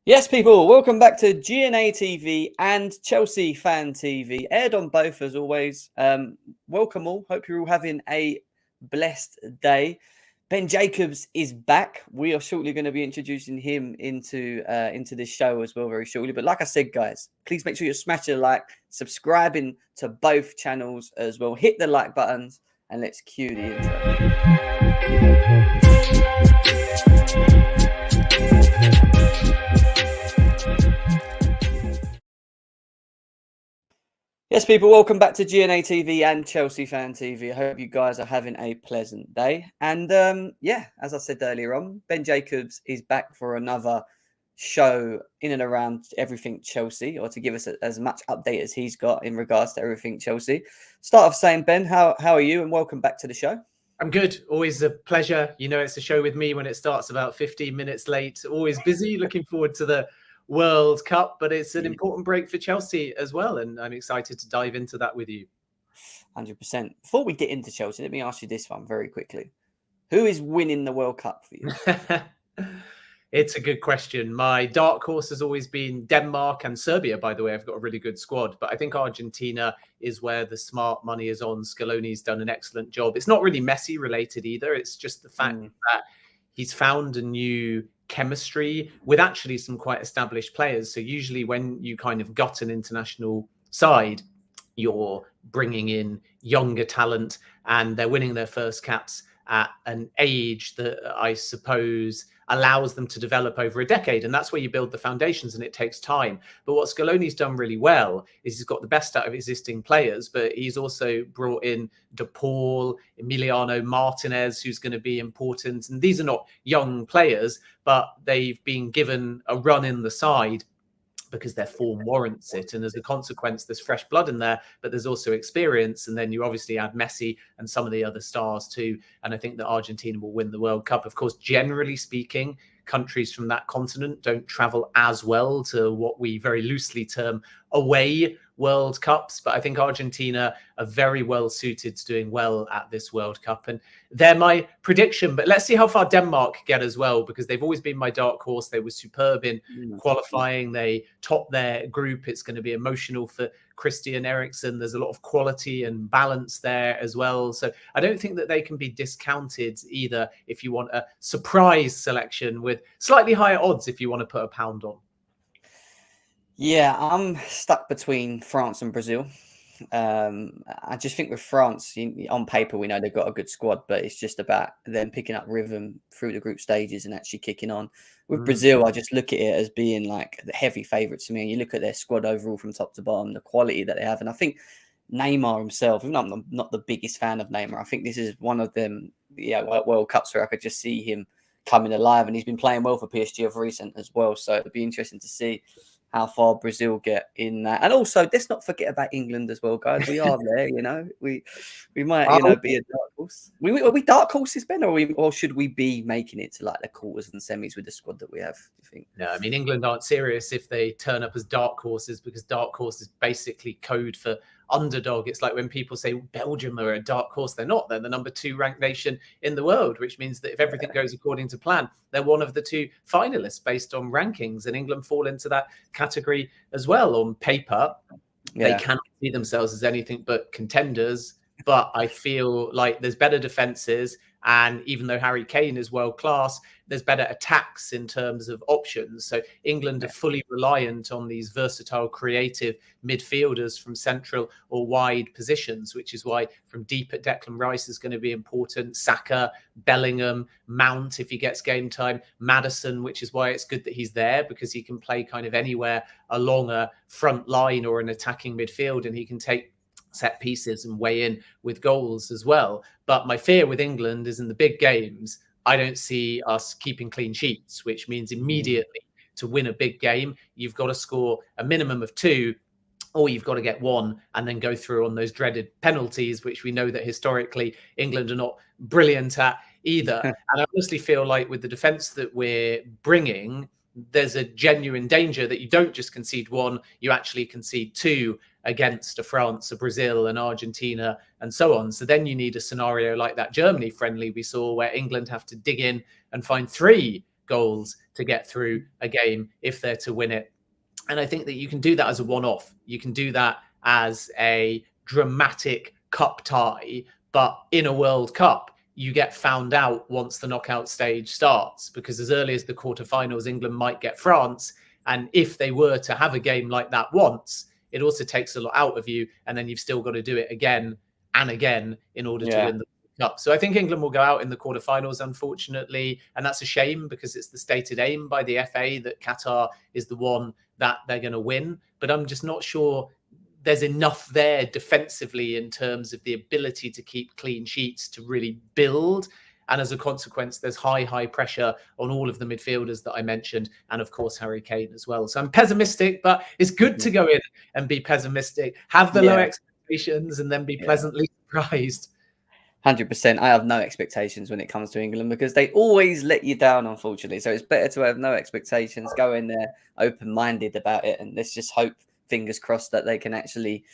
Yes, people, welcome back to GNA TV and Chelsea Fan TV. Aired on both as always. Welcome all. Hope you're all having a blessed day. Ben Jacobs is back. We are shortly going to be introducing him into this show as well, very shortly. But like I said, guys, please make sure you're smashing a like, subscribing to both channels as well. Hit the like buttons and let's cue the intro. Yes, people, welcome back to GNA TV and Chelsea Fan TV. I hope you guys are having a pleasant day. And yeah, as I said earlier on, Ben Jacobs is back for another show in and around everything Chelsea, or to give us as much update as he's got in regards to everything Chelsea. Start off saying, Ben, how are you? And welcome back to the show. I'm good. Always a pleasure. You know, it's a show with me when it starts about 15 minutes late. Always busy. Looking forward to the World Cup, but it's an important break for Chelsea as well, and I'm excited to dive into that with you. 100%. Before we get into Chelsea, let me ask you this one very quickly. Who is winning the World Cup for you? It's a good question. My dark horse has always been Denmark and Serbia, by the way. I've got a really good squad, but I think Argentina is where the smart money is on. Scaloni's done an excellent job. It's not really Messi related either. It's just the fact that he's found a new chemistry with actually some quite established players. So usually when you kind of got an international side, you're bringing in younger talent and they're winning their first caps at an age that I suppose allows them to develop over a decade. And that's where you build the foundations, and it takes time. But what Scaloni's done really well is he's got the best out of existing players, but he's also brought in De Paul, Emiliano Martinez, who's going to be important. And these are not young players, but they've been given a run in the side because their form warrants it. And as a consequence, there's fresh blood in there, but there's also experience. And then you obviously add Messi and some of the other stars too. And I think that Argentina will win the World Cup. Of course, generally speaking, countries from that continent don't travel as well to what we very loosely term away World Cups. But I think Argentina are very well suited to doing well at this World Cup. And they're my prediction. But let's see how far Denmark get as well, because they've always been my dark horse. They were superb in qualifying. They topped their group. It's going to be emotional for Christian Eriksen. There's a lot of quality and balance there as well. So I don't think that they can be discounted either if you want a surprise selection with slightly higher odds if you want to put a pound on. Yeah, I'm stuck between France and Brazil. I just think with France, on paper, we know they've got a good squad, but it's just about them picking up rhythm through the group stages and actually kicking on. With Brazil, I just look at it as being like the heavy favourites to me. And you look at their squad overall from top to bottom, the quality that they have. And I think Neymar himself, even though I'm not the biggest fan of Neymar, I think this is one of them World Cups where I could just see him coming alive. And he's been playing well for PSG of recent as well. So it'd be interesting to see how far Brazil get in that. And also, let's not forget about England as well, guys. We are there, We might, be a dark horse. Are we dark horses, Ben, or should we be making it to like the quarters and semis with the squad that we have, do you think? No, I mean, England aren't serious if they turn up as dark horses, because dark horse is basically code for underdog. It's like when people say Belgium are a dark horse. They're not. They're the number 2 ranked nation in the world, which means that if everything goes according to plan, they're one of the 2 finalists based on rankings. And England fall into that category as well. On paper, they cannot see themselves as anything but contenders. But I feel like there's better defenses. And even though Harry Kane is world class, there's better attacks in terms of options. So England are fully reliant on these versatile, creative midfielders from central or wide positions, which is why from deep at Declan Rice is going to be important. Saka, Bellingham, Mount if he gets game time, Maddison, which is why it's good that he's there, because he can play kind of anywhere along a front line or an attacking midfield, and he can take set pieces and weigh in with goals as well. But my fear with England is in the big games, I don't see us keeping clean sheets, which means immediately to win a big game, you've got to score a minimum of 2, or you've got to get 1 and then go through on those dreaded penalties, which we know that historically England are not brilliant at either. And I honestly feel like with the defence that we're bringing, there's a genuine danger that you don't just concede 1, you actually concede 2 against a France, a Brazil, an Argentina, and so on. So then you need a scenario like that Germany friendly we saw, where England have to dig in and find 3 goals to get through a game if they're to win it. And I think that you can do that as a one-off. You can do that as a dramatic cup tie, but in a World Cup, you get found out once the knockout stage starts, because as early as the quarterfinals, England might get France. And if they were to have a game like that once, it also takes a lot out of you. And then you've still got to do it again and again in order to win the Cup. So I think England will go out in the quarterfinals, unfortunately. And that's a shame, because it's the stated aim by the FA that Qatar is the one that they're going to win. But I'm just not sure there's enough there defensively in terms of the ability to keep clean sheets to really build. And as a consequence, there's high pressure on all of the midfielders that I mentioned. And of course, Harry Kane as well. So I'm pessimistic, but it's good to go in and be pessimistic, have the low expectations, and then be pleasantly surprised. 100%. I have no expectations when it comes to England, because they always let you down, unfortunately. So it's better to have no expectations, go in there open-minded about it, and let's just hope, fingers crossed, that they can actually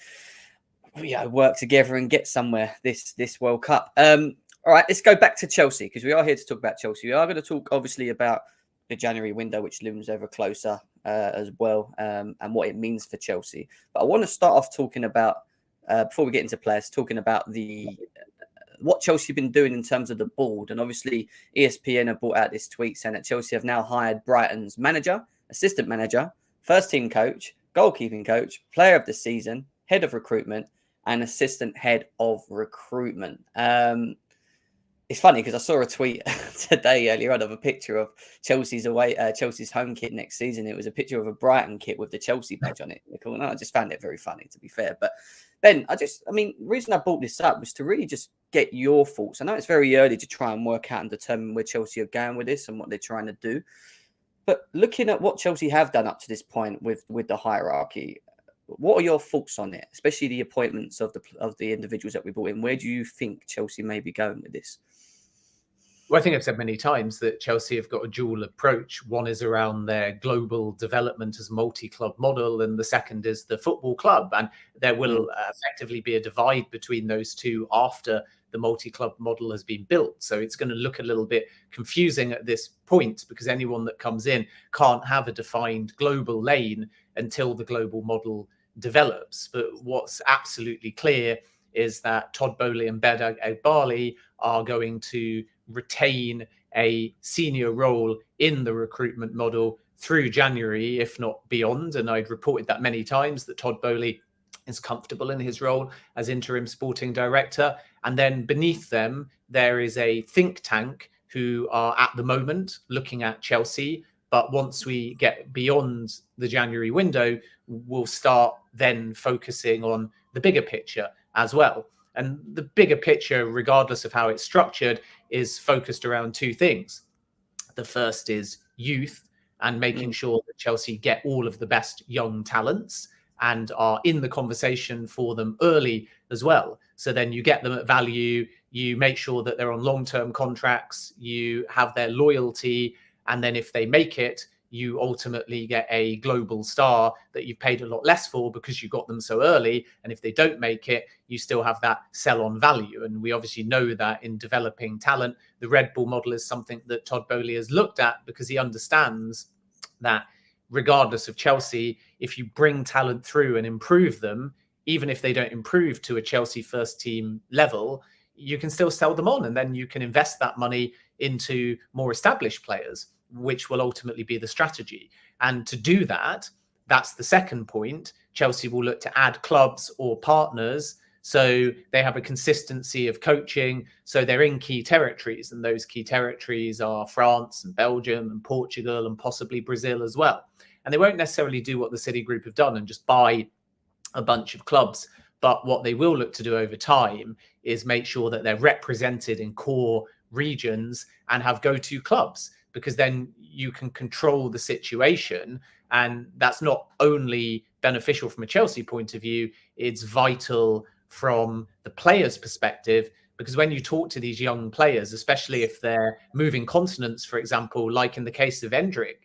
work together and get somewhere this World Cup. All right, let's go back to Chelsea, because we are here to talk about Chelsea. We are going to talk, obviously, about the January window, which looms ever closer as well, and what it means for Chelsea. But I want to start off talking about, before we get into players, talking about what Chelsea have been doing in terms of the board. And obviously, ESPN have brought out this tweet saying that Chelsea have now hired Brighton's manager, assistant manager, first team coach, goalkeeping coach, player of the season, head of recruitment, and assistant head of recruitment. It's funny because I saw a tweet today earlier on of a picture of Chelsea's home kit next season. It was a picture of a Brighton kit with the Chelsea badge on it. I just found it very funny, to be fair. But Ben, the reason I brought this up was to really just get your thoughts. I know it's very early to try and work out and determine where Chelsea are going with this and what they're trying to do. But looking at what Chelsea have done up to this point with the hierarchy, what are your thoughts on it, especially the appointments of the individuals that we brought in? Where do you think Chelsea may be going with this? Well, I think I've said many times that Chelsea have got a dual approach. One is around their global development as a multi-club model, and the second is the football club. And there will effectively be a divide between those two after the multi-club model has been built. So it's going to look a little bit confusing at this point, because anyone that comes in can't have a defined global lane until the global model develops. But what's absolutely clear is that Todd Boehly and Bedag Egbali are going to retain a senior role in the recruitment model through January, if not beyond. And I'd reported that many times, that Todd Boehly is comfortable in his role as interim sporting director. And then beneath them, there is a think tank who are at the moment looking at Chelsea. But once we get beyond the January window, we'll start then focusing on the bigger picture as well. And the bigger picture, regardless of how it's structured, is focused around two things. The first is youth, and making sure that Chelsea get all of the best young talents and are in the conversation for them early as well. So then you get them at value, you make sure that they're on long-term contracts, you have their loyalty, and then if they make it, you ultimately get a global star that you've paid a lot less for because you got them so early. And if they don't make it, you still have that sell-on value. And we obviously know that in developing talent, the Red Bull model is something that Todd Boehly has looked at, because he understands that regardless of Chelsea, if you bring talent through and improve them, even if they don't improve to a Chelsea first team level, you can still sell them on, and then you can invest that money into more established players, which will ultimately be the strategy. And to do that, that's the second point. Chelsea will look to add clubs or partners so they have a consistency of coaching. So they're in key territories, and those key territories are France and Belgium and Portugal and possibly Brazil as well. And they won't necessarily do what the City Group have done and just buy a bunch of clubs. But what they will look to do over time is make sure that they're represented in core regions and have go-to clubs, because then you can control the situation. And that's not only beneficial from a Chelsea point of view, it's vital from the player's perspective, because when you talk to these young players, especially if they're moving continents, for example, like in the case of Endrick,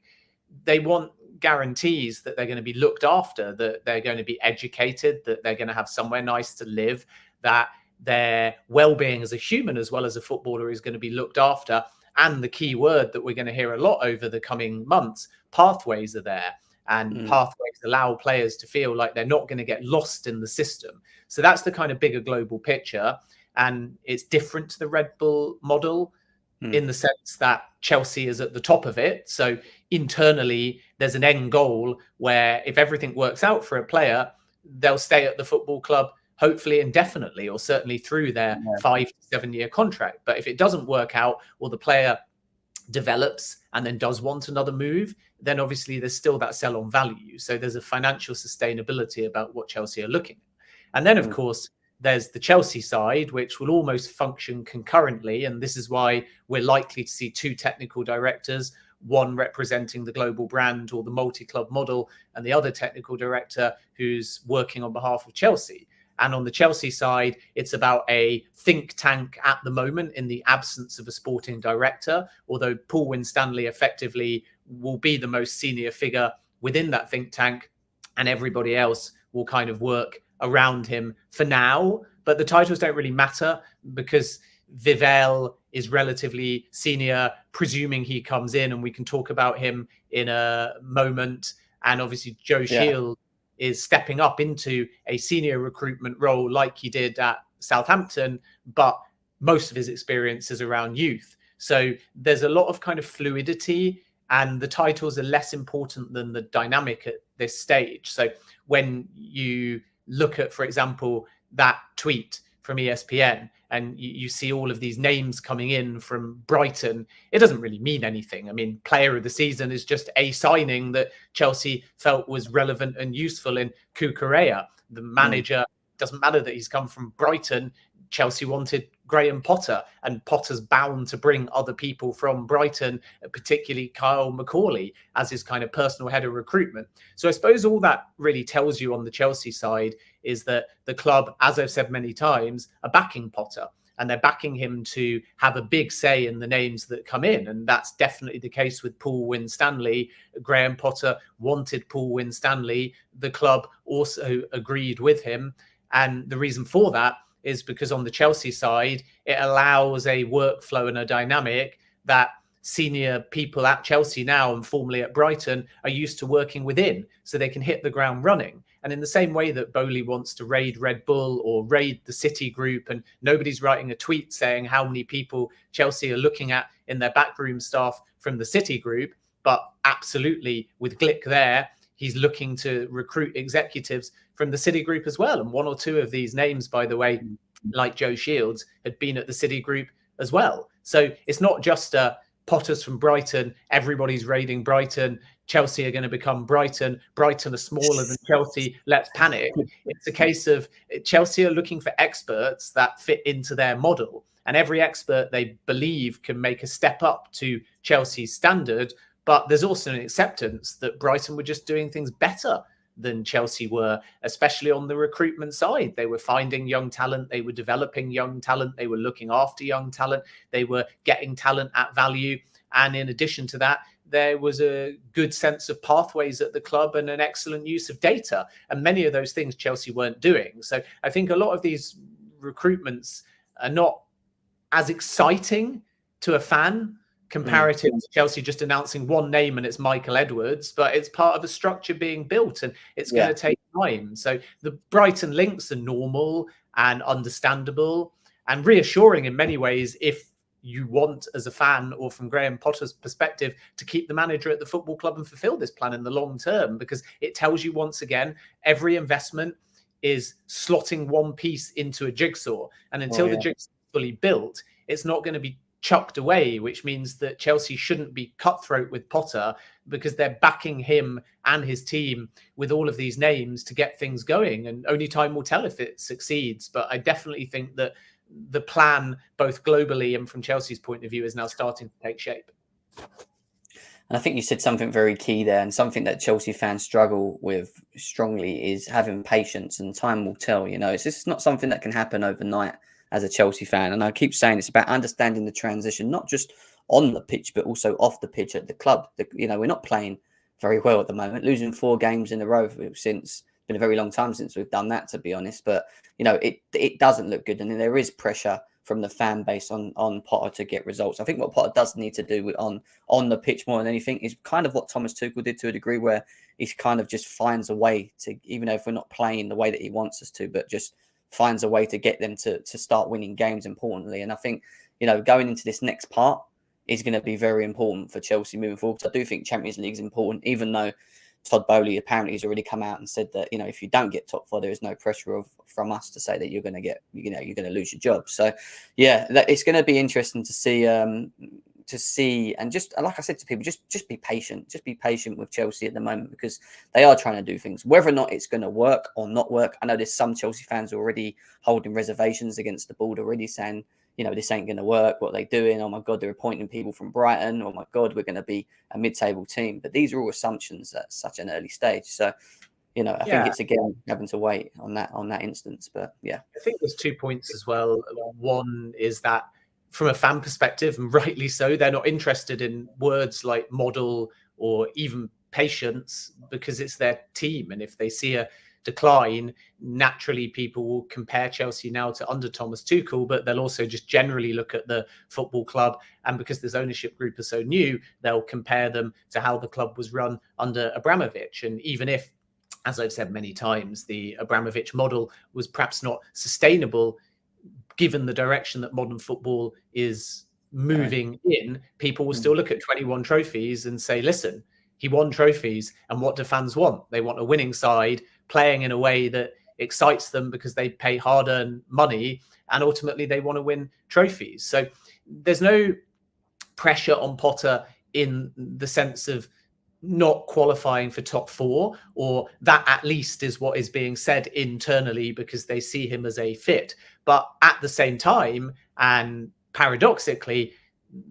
they want guarantees that they're going to be looked after, that they're going to be educated, that they're going to have somewhere nice to live, that their well-being as a human as well as a footballer is going to be looked after. And the key word that we're going to hear a lot over the coming months, pathways are there. And pathways allow players to feel like they're not going to get lost in the system. So that's the kind of bigger global picture. And it's different to the Red Bull model in the sense that Chelsea is at the top of it. So internally, there's an end goal where if everything works out for a player, they'll stay at the football club, hopefully indefinitely, or certainly through their 5 to 7 year contract. But if it doesn't work out, or the player develops and then does want another move, then obviously there's still that sell on value. So there's a financial sustainability about what Chelsea are looking at. And then, of course, there's the Chelsea side, which will almost function concurrently. And this is why we're likely to see 2 technical directors, one representing the global brand or the multi-club model, and the other technical director who's working on behalf of Chelsea. And on the Chelsea side, it's about a think tank at the moment in the absence of a sporting director, although Paul Winstanley effectively will be the most senior figure within that think tank, and everybody else will kind of work around him for now. But the titles don't really matter because Vivell is relatively senior, presuming he comes in, and we can talk about him in a moment. And obviously Joe Shield is stepping up into a senior recruitment role like he did at Southampton, but most of his experience is around youth. So there's a lot of kind of fluidity, and the titles are less important than the dynamic at this stage. So when you look at, for example, that tweet from ESPN, and you see all of these names coming in from Brighton, it doesn't really mean anything. I mean, player of the season is just a signing that Chelsea felt was relevant and useful in Cucurella. The manager, doesn't matter that he's come from Brighton. Chelsea wanted Graham Potter, and Potter's bound to bring other people from Brighton, particularly Kyle McCauley, as his kind of personal head of recruitment. So I suppose all that really tells you on the Chelsea side is that the club, as I've said many times, are backing Potter, and they're backing him to have a big say in the names that come in. And that's definitely the case with Paul Winstanley. Graham Potter wanted Paul Winstanley. The club also agreed with him. And the reason for that is because on the Chelsea side, it allows a workflow and a dynamic that senior people at Chelsea now and formerly at Brighton are used to working within, so they can hit the ground running. And in the same way that Bowley wants to raid Red Bull or raid the City Group, and nobody's writing a tweet saying how many people Chelsea are looking at in their backroom staff from the City Group, but absolutely with Glick there, he's looking to recruit executives from the City Group as well. And 1 or 2 of these names, by the way, like Joe Shields, had been at the City Group as well. So it's not just Potter's from Brighton, everybody's raiding Brighton, Chelsea are going to become Brighton, Brighton are smaller than Chelsea, let's panic. It's a case of Chelsea are looking for experts that fit into their model. And every expert they believe can make a step up to Chelsea's standard. But there's also an acceptance that Brighton were just doing things better than Chelsea were, especially on the recruitment side. They were finding young talent. They were developing young talent. They were looking after young talent. They were getting talent at value. And in addition to that, there was a good sense of pathways at the club and an excellent use of data. And many of those things Chelsea weren't doing. So I think a lot of these recruitments are not as exciting to a fan comparative to Chelsea just announcing one name and it's Michael Edwards, but it's part of a structure being built and it's going to take time. So the Brighton links are normal and understandable and reassuring in many ways if you want, as a fan or from Graham Potter's perspective, to keep the manager at the football club and fulfill this plan in the long term, because it tells you once again, every investment is slotting one piece into a jigsaw. And until the jigsaw is fully built, it's not going to be chucked away, which means that Chelsea shouldn't be cutthroat with Potter because they're backing him and his team with all of these names to get things going. And only time will tell if it succeeds. But I definitely think that the plan, both globally and from Chelsea's point of view, is now starting to take shape. And I think you said something very key there, and something that Chelsea fans struggle with strongly is having patience, and time will tell. You know, it's just not something that can happen overnight as a Chelsea fan. And I keep saying it's about understanding the transition, not just on the pitch, but also off the pitch at the club. You know, we're not playing very well at the moment, losing 4 games in a row since been a very long time since we've done that, to be honest. But, you know, it doesn't look good. And there is pressure from the fan base on Potter to get results. I think what Potter does need to do on the pitch more than anything is kind of what Thomas Tuchel did to a degree, where he kind of just finds a way to, even though if we're not playing the way that he wants us to, but just finds a way to get them to start winning games importantly. And I think, going into this next part is going to be very important for Chelsea moving forward. I do think Champions League is important, even though Todd Bowley apparently has already come out and said that, if you don't get top four, there is no pressure from us to say that you're going to get, you're going to lose your job. So yeah, it's going to be interesting to see, and just like I said to people, just be patient. Just be patient with Chelsea at the moment, because they are trying to do things. Whether or not it's going to work or not work, I know there's some Chelsea fans already holding reservations against the board, already saying, this ain't going to work. What are they doing? Oh my God, they're appointing people from Brighton. Oh my God, we're going to be a mid-table team. But these are all assumptions at such an early stage. So, I think it's again having to wait on that instance. But yeah, I think there's 2 points as well. One is that from a fan perspective, and rightly so, they're not interested in words like model or even patience, because it's their team. And if they see a decline, naturally people will compare Chelsea now to under Thomas Tuchel, but they'll also just generally look at the football club. And because this ownership group is so new, they'll compare them to how the club was run under Abramovich. And even if, as I've said many times, the Abramovich model was perhaps not sustainable, given the direction that modern football is moving in, people will still look at 21 trophies and say, listen, he won trophies. And what do fans want? They want a winning side playing in a way that excites them, because they pay hard-earned money, and ultimately they want to win trophies. So there's no pressure on Potter in the sense of not qualifying for top four, or that at least is what is being said internally, because they see him as a fit. But at the same time, and paradoxically,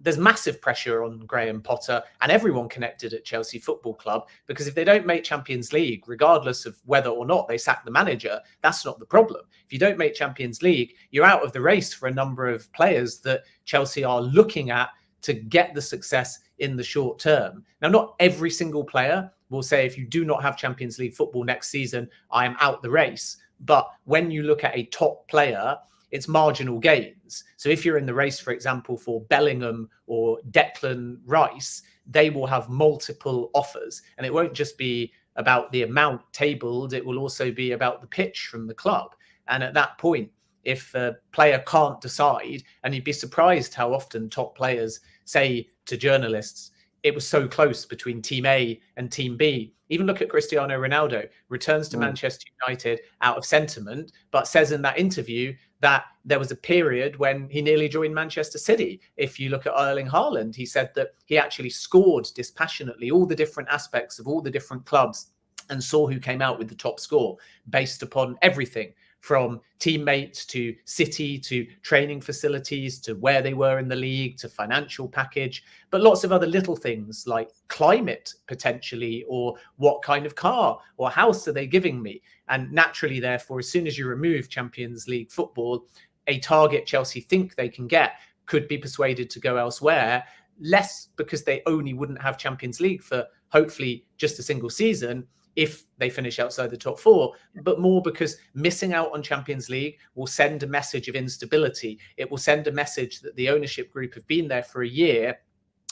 there's massive pressure on Graham Potter and everyone connected at Chelsea Football Club, because if they don't make Champions League, regardless of whether or not they sack the manager, that's not the problem. If you don't make Champions League, you're out of the race for a number of players that Chelsea are looking at to get the success in the short term. Now, not every single player will say, if you do not have Champions League football next season, I am out the race. But when you look at a top player, it's marginal gains. So if you're in the race, for example, for Bellingham or Declan Rice, they will have multiple offers. And it won't just be about the amount tabled, it will also be about the pitch from the club. And at that point, if a player can't decide, and you'd be surprised how often top players say to journalists, it was so close between Team A and Team B. Even look at Cristiano Ronaldo, returns to Manchester United out of sentiment, but says in that interview that there was a period when he nearly joined Manchester City. If you look at Erling Haaland, he said that he actually scored dispassionately all the different aspects of all the different clubs and saw who came out with the top score based upon everything, from teammates to City to training facilities to where they were in the league to financial package, but lots of other little things like climate potentially, or what kind of car or house are they giving me? And naturally, therefore, as soon as you remove Champions League football, a target Chelsea think they can get could be persuaded to go elsewhere, less because they only wouldn't have Champions League for hopefully just a single season if they finish outside the top four, but more because missing out on Champions League will send a message of instability. It will send a message that the ownership group have been there for a year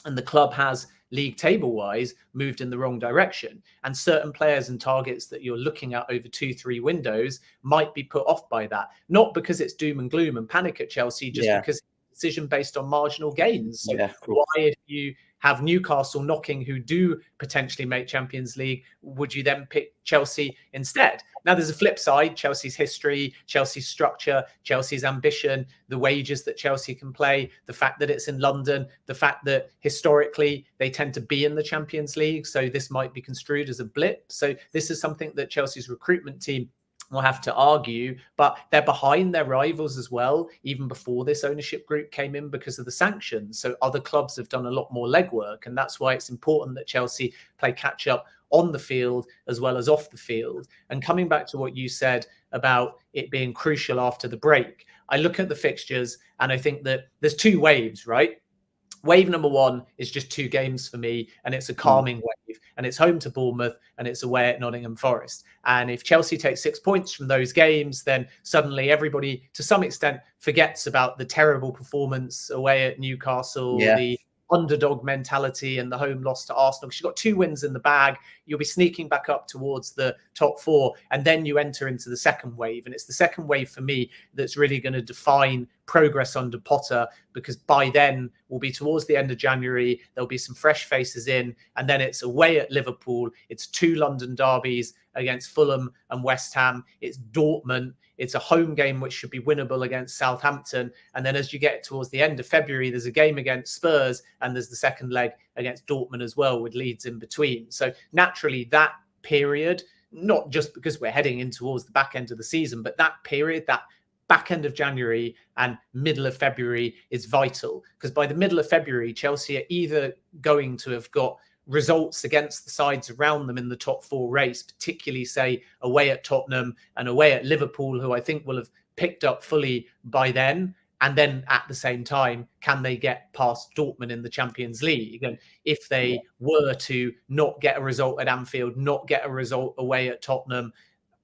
and the club has, league table wise, moved in the wrong direction. And certain players and targets that you're looking at over 2-3 windows might be put off by that. Not because it's doom and gloom and panic at Chelsea, just because it's a decision based on marginal gains. So why, if you have Newcastle knocking who do potentially make Champions League, would you then pick Chelsea instead? Now, there's a flip side: Chelsea's history, Chelsea's structure, Chelsea's ambition, the wages that Chelsea can play, the fact that it's in London, the fact that historically they tend to be in the Champions League. So this might be construed as a blip. So this is something that Chelsea's recruitment team will have to argue, but they're behind their rivals as well, even before this ownership group came in, because of the sanctions. So other clubs have done a lot more legwork, and that's why it's important that Chelsea play catch up on the field as well as off the field. And coming back to what you said about it being crucial after the break, I look at the fixtures and I think that there's two waves, right? Wave number one is just 2 games for me, and it's a calming wave. and it's home to Bournemouth, and it's away at Nottingham Forest. And if Chelsea takes 6 points from those games, then suddenly everybody, to some extent, forgets about the terrible performance away at Newcastle, the underdog mentality and the home loss to Arsenal. Because you've got 2 wins in the bag, you'll be sneaking back up towards the top 4, and then you enter into the second wave. And it's the second wave for me that's really going to define progress under Potter, because by then we'll be towards the end of January, there'll be some fresh faces in, and then it's away at Liverpool, it's 2 London derbies against Fulham and West Ham, it's Dortmund, it's a home game which should be winnable against Southampton. And then as you get towards the end of February, there's a game against Spurs, and there's the second leg against Dortmund as well, with Leeds in between. So naturally, that period, not just because we're heading in towards the back end of the season, but that period, that back end of January and middle of February is vital. Because by the middle of February, Chelsea are either going to have got results against the sides around them in the top 4 race, particularly, say, away at Tottenham and away at Liverpool, who I think will have picked up fully by then. And then at the same time, can they get past Dortmund in the Champions League? And if they were to not get a result at Anfield, not get a result away at Tottenham,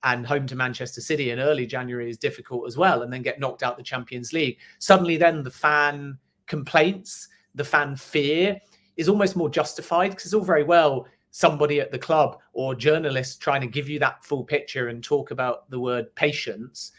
and home to Manchester City in early January is difficult as well, and then get knocked out the Champions League, suddenly then the fan complaints, the fan fear is almost more justified, because it's all very well somebody at the club or journalists trying to give you that full picture and talk about the word patience.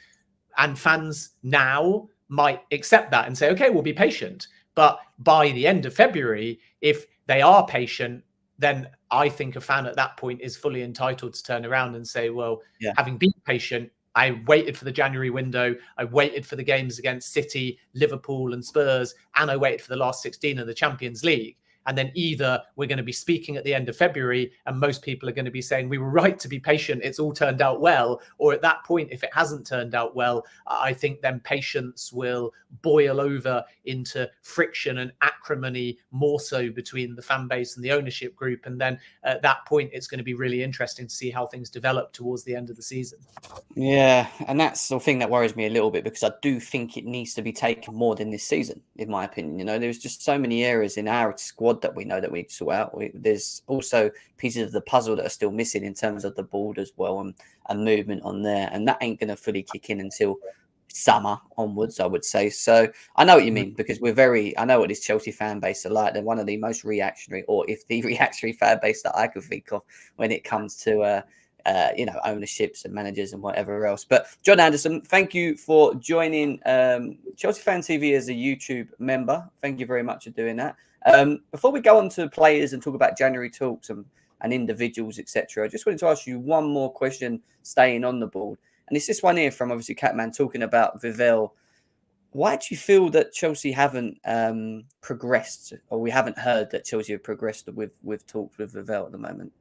And fans now might accept that and say, okay, we'll be patient. But by the end of February, if they are patient, then I think a fan at that point is fully entitled to turn around and say, well, having been patient, I waited for the January window, I waited for the games against City, Liverpool and Spurs, and I waited for the last 16 of the Champions League. And then either we're going to be speaking at the end of February and most people are going to be saying we were right to be patient, it's all turned out well. Or at that point, if it hasn't turned out well, I think then patience will boil over into friction and acrimony, more so between the fan base and the ownership group. And then at that point, it's going to be really interesting to see how things develop towards the end of the season. Yeah, and that's the thing that worries me a little bit, because I do think it needs to be taken more than this season, in my opinion. You know, there's just so many areas in our squad that we know that we need to sort out. There's also pieces of the puzzle that are still missing in terms of the board as well, and movement on there, and that ain't going to fully kick in until summer onwards, I would say. So I know what you mean, because I know what this Chelsea fan base are like. They're one of the most reactionary, or if the reactionary fan base that I could think of when it comes to ownerships and managers and whatever else. But John Anderson, thank you for joining Chelsea Fan TV as a YouTube member. Thank you very much for doing that. Before we go on to players and talk about January talks and individuals, etc., I just wanted to ask you one more question, staying on the board. And it's this one here from, obviously, Catman, talking about Vivell. Why do you feel that Chelsea haven't progressed, or we haven't heard that Chelsea have progressed with talks with Vivell at the moment?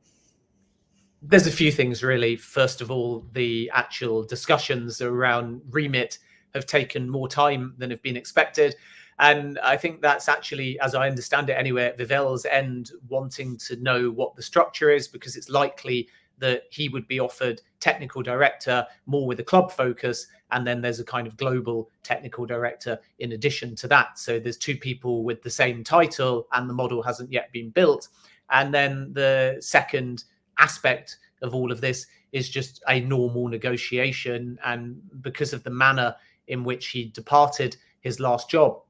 There's a few things, really. First of all, the actual discussions around remit have taken more time than have been expected. And I think that's actually, as I understand it anyway, at Vivell's end, wanting to know what the structure is, because it's likely that he would be offered technical director, more with a club focus, and then there's a kind of global technical director in addition to that. So there's 2 people with the same title, and the model hasn't yet been built. And then the second aspect of all of this is just a normal negotiation, and because of the manner in which he departed his last job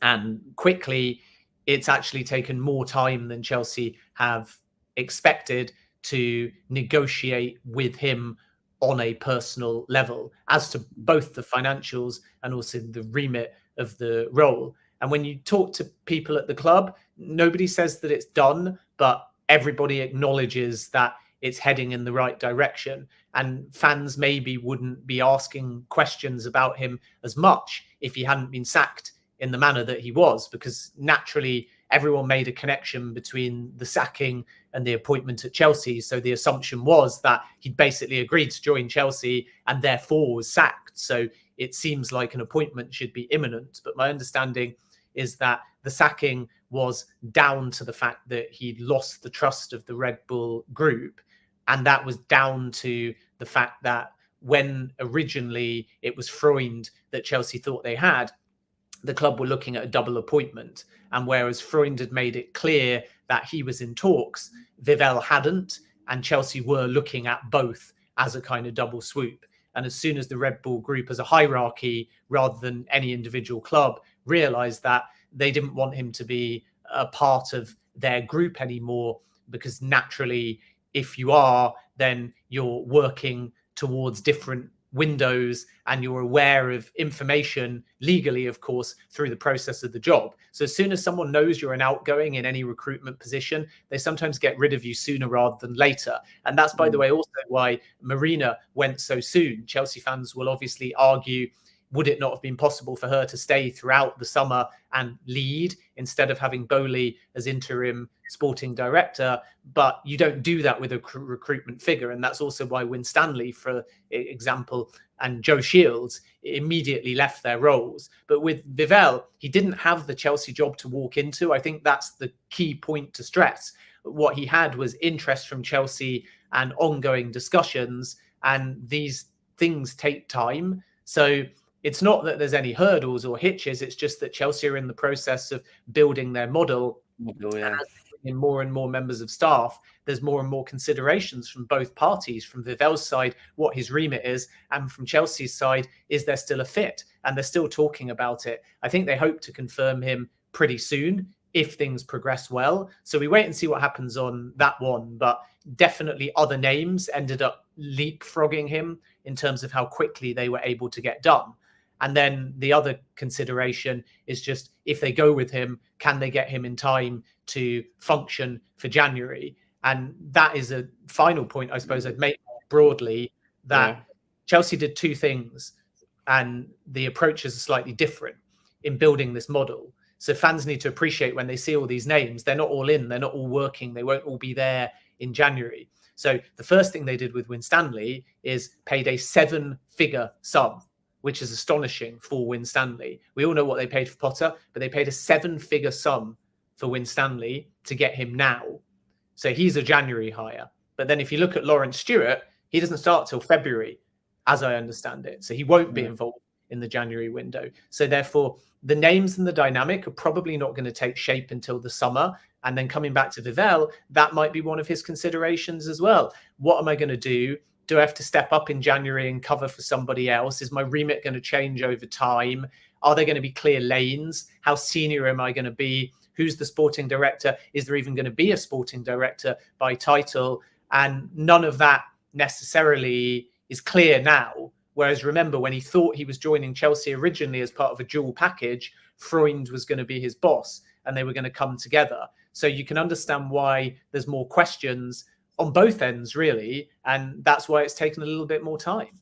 and quickly, it's actually taken more time than Chelsea have expected to negotiate with him on a personal level, as to both the financials and also the remit of the role. And when you talk to people at the club, nobody says that it's done, but everybody acknowledges that it's heading in the right direction. And fans maybe wouldn't be asking questions about him as much if he hadn't been sacked in the manner that he was, because naturally everyone made a connection between the sacking and the appointment at Chelsea. So the assumption was that he'd basically agreed to join Chelsea and therefore was sacked. So it seems like an appointment should be imminent. But my understanding is that the sacking was down to the fact that he'd lost the trust of the Red Bull group. And that was down to the fact that when originally it was Freund that Chelsea thought they had, the club were looking at a double appointment. And whereas Freund had made it clear that he was in talks, Vivell hadn't, and Chelsea were looking at both as a kind of double swoop. And as soon as the Red Bull Group as a hierarchy, rather than any individual club, realised that, they didn't want him to be a part of their group anymore, because naturally, if you are, then you're working towards different windows and you're aware of information legally, of course, through the process of the job. So as soon as someone knows you're an outgoing in any recruitment position, they sometimes get rid of you sooner rather than later. And that's, by the way, also why Marina went so soon. Chelsea fans will obviously argue, would it not have been possible for her to stay throughout the summer and lead instead of having Bowley as interim sporting director? But you don't do that with a recruitment figure. And that's also why Winstanley, for example, and Joe Shields immediately left their roles. But with Vivell, he didn't have the Chelsea job to walk into. I think that's the key point to stress. What he had was interest from Chelsea and ongoing discussions, and these things take time. So it's not that there's any hurdles or hitches. It's just that Chelsea are in the process of building their model. Yeah. And as they bring in more and more members of staff, there's more and more considerations from both parties, from Vivell's side, what his remit is, and from Chelsea's side, is there still a fit? And they're still talking about it. I think they hope to confirm him pretty soon if things progress well. So we wait and see what happens on that one. But definitely other names ended up leapfrogging him in terms of how quickly they were able to get done. And then the other consideration is just, if they go with him, can they get him in time to function for January? And that is a final point, I suppose, I'd make broadly, that Chelsea did two things, and the approaches are slightly different in building this model. So fans need to appreciate when they see all these names, they're not all in, they're not all working, they won't all be there in January. So the first thing they did with Winstanley is paid a 7-figure sum, which is astonishing for Winstanley. We all know what they paid for Potter, but they paid a 7-figure sum for Winstanley to get him now. So he's a January hire. But then if you look at Lawrence Stewart, he doesn't start till February, as I understand it. So he won't be involved in the January window. So therefore, the names and the dynamic are probably not going to take shape until the summer. And then coming back to Vivell, that might be one of his considerations as well. What am I going to do? Do I have to step up in January and cover for somebody else? Is my remit going to change over time? Are there going to be clear lanes? How senior am I going to be? Who's the sporting director? Is there even going to be a sporting director by title? And none of that necessarily is clear now. Whereas remember, when he thought he was joining Chelsea originally as part of a dual package, Freund was going to be his boss and they were going to come together. So you can understand why there's more questions on both ends, really. And that's why it's taken a little bit more time.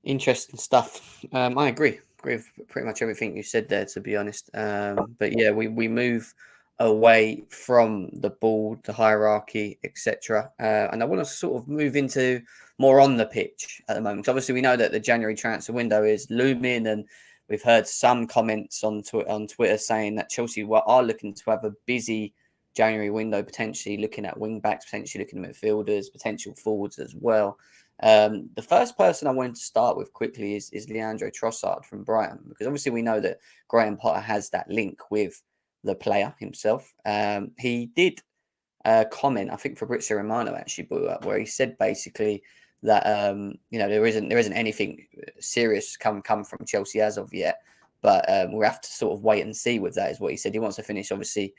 Interesting stuff. I agree with pretty much everything you said there, to be honest. But yeah, we move away from the board, the hierarchy, etc. And I want to sort of move into more on the pitch at the moment. Obviously, we know that the January transfer window is looming, and we've heard some comments on Twitter saying that Chelsea are looking to have a busy January window, potentially looking at wing backs, potentially looking at midfielders, potential forwards as well. The first person I wanted to start with quickly is Leandro Trossard from Brighton, because obviously we know that Graham Potter has that link with the player himself. He did comment, I think Fabrizio Romano actually blew up, where he said basically that there isn't anything serious come from Chelsea as of yet, but we'll have to sort of wait and see with that, is what he said. He wants to finish obviously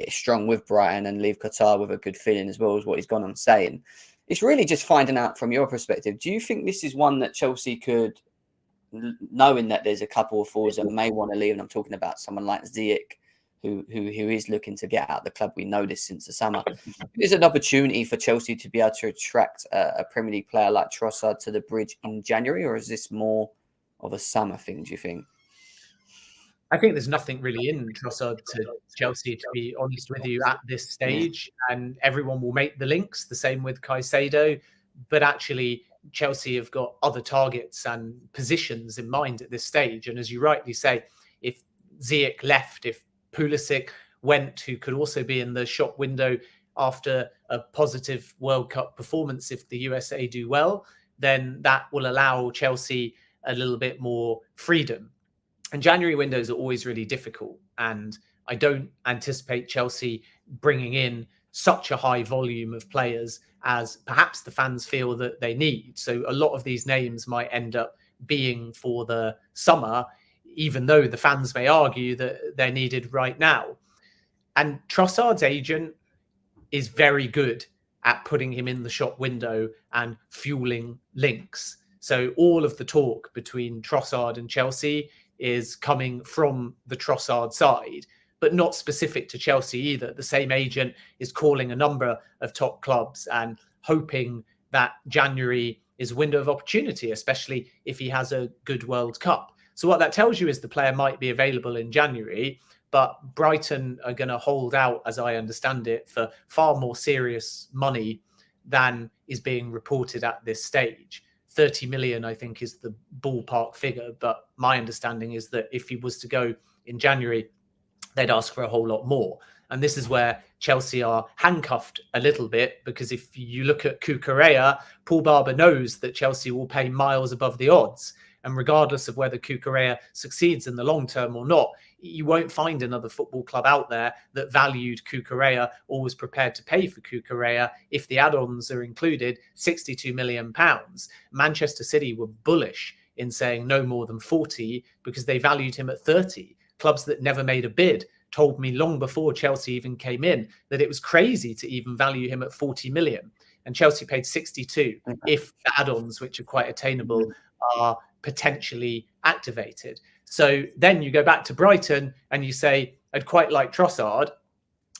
strong with Brighton and leave Qatar with a good feeling as well, as what he's gone on saying. It's really just finding out from your perspective, do you think this is one that Chelsea could, knowing that there's a couple of forwards that may want to leave, and I'm talking about someone like Ziyech, who is looking to get out of the club. We know this since the summer. Is it an opportunity for Chelsea to be able to attract a Premier League player like Trossard to the bridge in January, or is this more of a summer thing, do you think? I think there's nothing really in Trossard to Chelsea, to be honest with you, at this stage. And everyone will make the links, the same with Caicedo. But actually, Chelsea have got other targets and positions in mind at this stage. And as you rightly say, if Ziyech left, if Pulisic went, who could also be in the shop window after a positive World Cup performance, if the USA do well, then that will allow Chelsea a little bit more freedom. And January windows are always really difficult. And I don't anticipate Chelsea bringing in such a high volume of players as perhaps the fans feel that they need. So a lot of these names might end up being for the summer, even though the fans may argue that they're needed right now. And Trossard's agent is very good at putting him in the shop window and fueling links. So all of the talk between Trossard and Chelsea is coming from the Trossard side, but not specific to Chelsea either. The same agent is calling a number of top clubs and hoping that January is a window of opportunity, especially if he has a good World Cup. So what that tells you is the player might be available in January, but Brighton are going to hold out, as I understand it, for far more serious money than is being reported at this stage. 30 million, I think, is the ballpark figure. But my understanding is that if he was to go in January, they'd ask for a whole lot more. And this is where Chelsea are handcuffed a little bit, because if you look at Cucurella, Paul Barber knows that Chelsea will pay miles above the odds. And regardless of whether Cucurella succeeds in the long term or not, you won't find another football club out there that valued Cucurella or was prepared to pay for Cucurella, if the add-ons are included, £62 million. Manchester City were bullish in saying no more than 40 because they valued him at 30. Clubs that never made a bid told me long before Chelsea even came in that it was crazy to even value him at 40 million. And Chelsea paid 62 if the add-ons, which are quite attainable, are potentially activated. So then you go back to Brighton and you say, I'd quite like Trossard.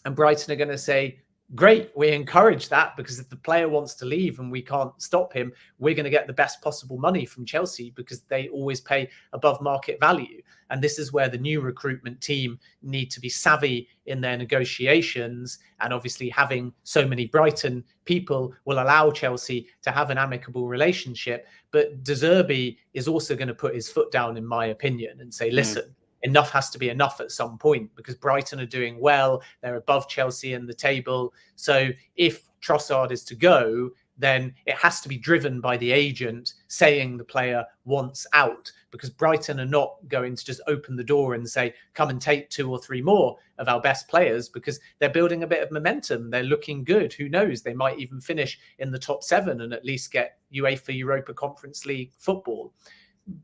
And Brighton are going to say, great, we encourage that, because if the player wants to leave and we can't stop him, we're going to get the best possible money from Chelsea, because they always pay above market value. And this is where the new recruitment team need to be savvy in their negotiations. And obviously having so many Brighton people will allow Chelsea to have an amicable relationship. But De Zerbi is also going to put his foot down, in my opinion, and say, listen, enough has to be enough at some point, because Brighton are doing well. They're above Chelsea in the table. So if Trossard is to go, then it has to be driven by the agent saying the player wants out, because Brighton are not going to just open the door and say, come and take 2 or 3 more of our best players, because they're building a bit of momentum. They're looking good. Who knows? They might even finish in the top 7 and at least get UEFA Europa Conference League football.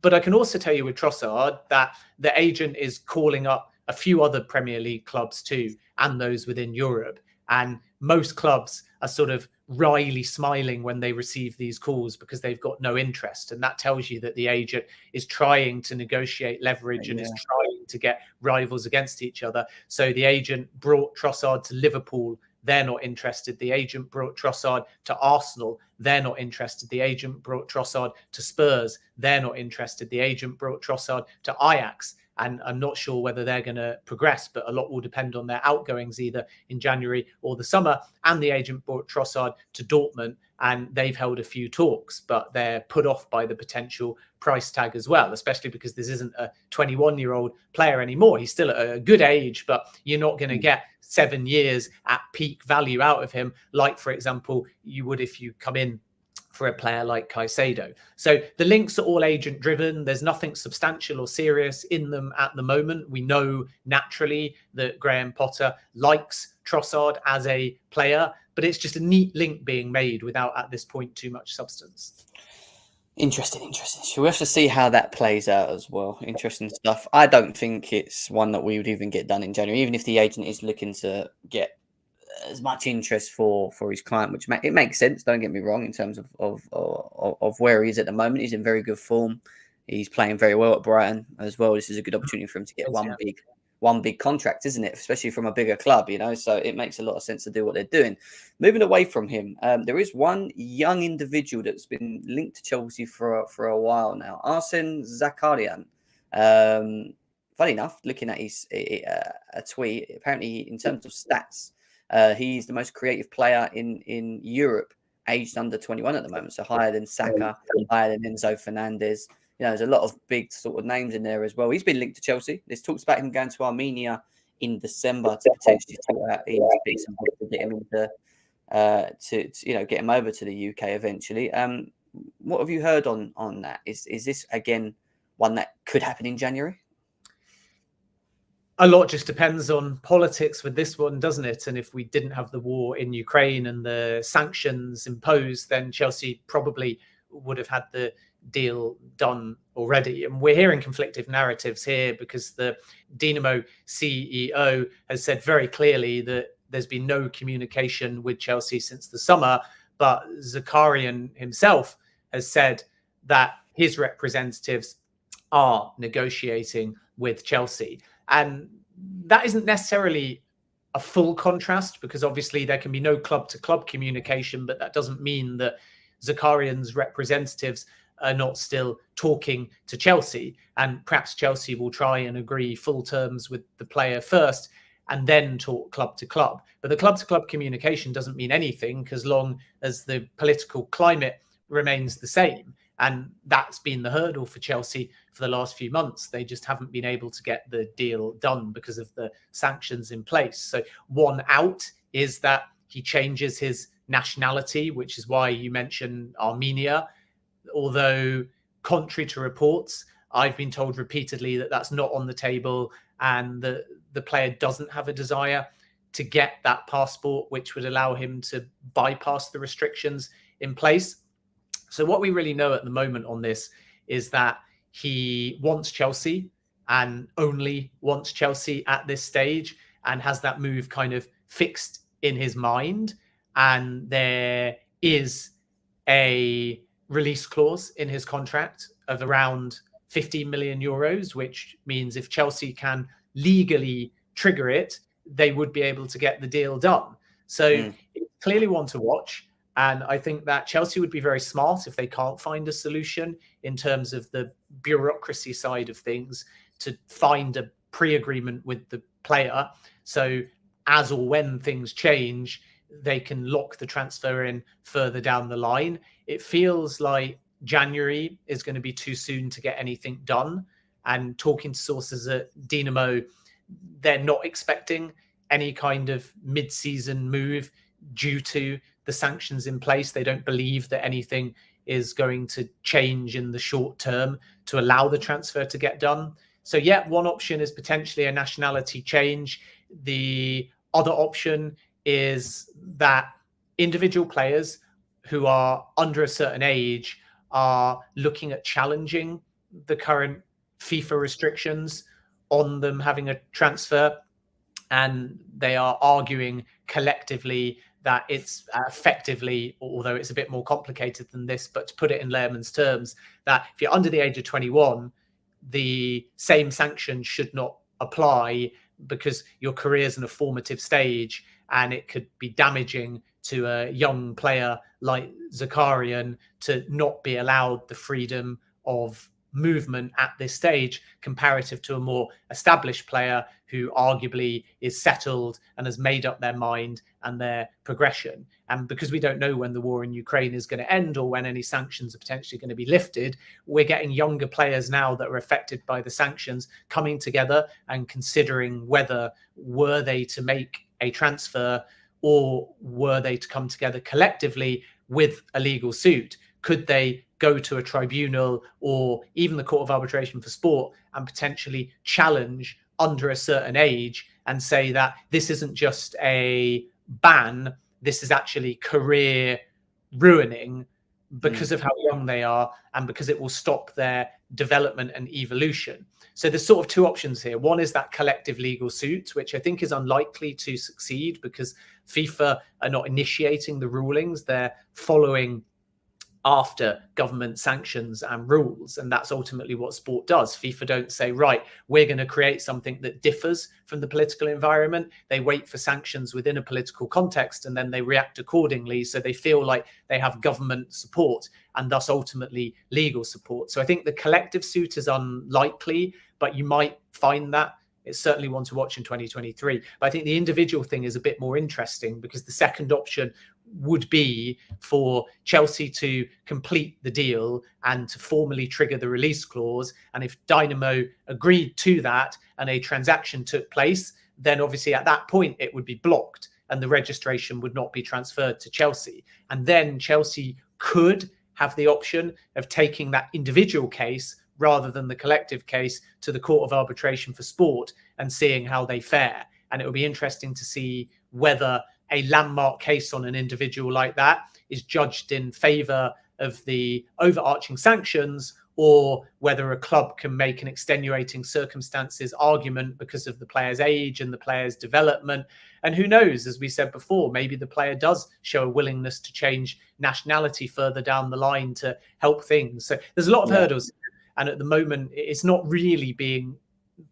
But I can also tell you with Trossard that the agent is calling up a few other Premier League clubs too, and those within Europe. And most clubs are sort of wryly smiling when they receive these calls, because they've got no interest. And that tells you that the agent is trying to negotiate leverage and is trying to get rivals against each other. So the agent brought Trossard to Liverpool. They're not interested. The agent brought Trossard to Arsenal. They're not interested. The agent brought Trossard to Spurs. They're not interested. The agent brought Trossard to Ajax. And I'm not sure whether they're going to progress, but a lot will depend on their outgoings either in January or the summer. And the agent brought Trossard to Dortmund, and they've held a few talks, but they're put off by the potential price tag as well, especially because this isn't a 21-year-old player anymore. He's still at a good age, but you're not going to get 7 years at peak value out of him, like, for example, you would if you come in for a player like Caicedo. So the links are all agent driven. There's nothing substantial or serious in them at the moment. We know naturally that Graham Potter likes Trossard as a player, but it's just a neat link being made without at this point too much substance. Interesting. So we have to see how that plays out as well. Interesting stuff. I don't think it's one that we would even get done in January, even if the agent is looking to get as much interest for his client, which it makes sense. Don't get me wrong, in terms of where he is at the moment. He's in very good form. He's playing very well at Brighton as well. This is a good opportunity for him to get one big contract, isn't it? Especially from a bigger club, So it makes a lot of sense to do what they're doing. Moving away from him, there is one young individual that's been linked to Chelsea for a while now, Arsene Zakharyan. Funny enough, looking at his a tweet, apparently in terms of stats, he's the most creative player in Europe, aged under 21 at the moment. So higher than Saka, higher than Enzo Fernandez. There's a lot of big sort of names in there as well. He's been linked to Chelsea. There's talks about him going to Armenia in December to potentially get him into, to get him over to the UK eventually. What have you heard on that? Is this again one that could happen in January? A lot just depends on politics with this one, doesn't it? And if we didn't have the war in Ukraine and the sanctions imposed, then Chelsea probably would have had the deal done already. And we're hearing conflicting narratives here because the Dinamo CEO has said very clearly that there's been no communication with Chelsea since the summer. But Zakharyan himself has said that his representatives are negotiating with Chelsea. And that isn't necessarily a full contrast, because obviously there can be no club-to-club communication, but that doesn't mean that Zakharyan's representatives are not still talking to Chelsea. And perhaps Chelsea will try and agree full terms with the player first and then talk club-to-club. But the club-to-club communication doesn't mean anything as long as the political climate remains the same. And that's been the hurdle for Chelsea for the last few months. They just haven't been able to get the deal done because of the sanctions in place. So one out is that he changes his nationality, which is why you mentioned Armenia. Although, contrary to reports, I've been told repeatedly that that's not on the table, and the player doesn't have a desire to get that passport, which would allow him to bypass the restrictions in place. So what we really know at the moment on this is that he wants Chelsea and only wants Chelsea at this stage, and has that move kind of fixed in his mind. And there is a release clause in his contract of around 15 million euros, which means if Chelsea can legally trigger it, they would be able to get the deal done. So it's clearly one to watch. And I think that Chelsea would be very smart if they can't find a solution in terms of the bureaucracy side of things to find a pre-agreement with the player. So as or when things change, they can lock the transfer in further down the line. It feels like January is going to be too soon to get anything done. And talking to sources at Dinamo, they're not expecting any kind of mid-season move due to the sanctions in place. They don't believe that anything is going to change in the short term to allow the transfer to get done. So yeah, one option is potentially a nationality change. The other option is that individual players who are under a certain age are looking at challenging the current FIFA restrictions on them having a transfer. And they are arguing collectively that it's effectively, although it's a bit more complicated than this, but to put it in layman's terms, that if you're under the age of 21, the same sanctions should not apply because your career is in a formative stage, and it could be damaging to a young player like Zakharyan to not be allowed the freedom of movement at this stage comparative to a more established player who arguably is settled and has made up their mind and their progression. And because we don't know when the war in Ukraine is going to end or when any sanctions are potentially going to be lifted, we're getting younger players now that are affected by the sanctions coming together and considering whether were they to make a transfer or were they to come together collectively with a legal suit. Could they go to a tribunal or even the Court of Arbitration for Sport and potentially challenge under a certain age and say that this isn't just a ban, this is actually career ruining because of how young they are and because it will stop their development and evolution. So there's sort of two options here. One is that collective legal suit, which I think is unlikely to succeed because FIFA are not initiating the rulings. They're following after government sanctions and rules. And that's ultimately what sport does. FIFA don't say, right, we're going to create something that differs from the political environment. They wait for sanctions within a political context and then they react accordingly. So they feel like they have government support and thus ultimately legal support. So I think the collective suit is unlikely, but you might find that. It's certainly one to watch in 2023. But I think the individual thing is a bit more interesting because the second option would be for Chelsea to complete the deal and to formally trigger the release clause. And if Dynamo agreed to that and a transaction took place, then obviously at that point it would be blocked and the registration would not be transferred to Chelsea. And then Chelsea could have the option of taking that individual case rather than the collective case to the Court of Arbitration for Sport and seeing how they fare. And it will be interesting to see whether a landmark case on an individual like that is judged in favour of the overarching sanctions, or whether a club can make an extenuating circumstances argument because of the player's age and the player's development. And who knows, as we said before, maybe the player does show a willingness to change nationality further down the line to help things. So there's a lot of hurdles. And at the moment, it's not really being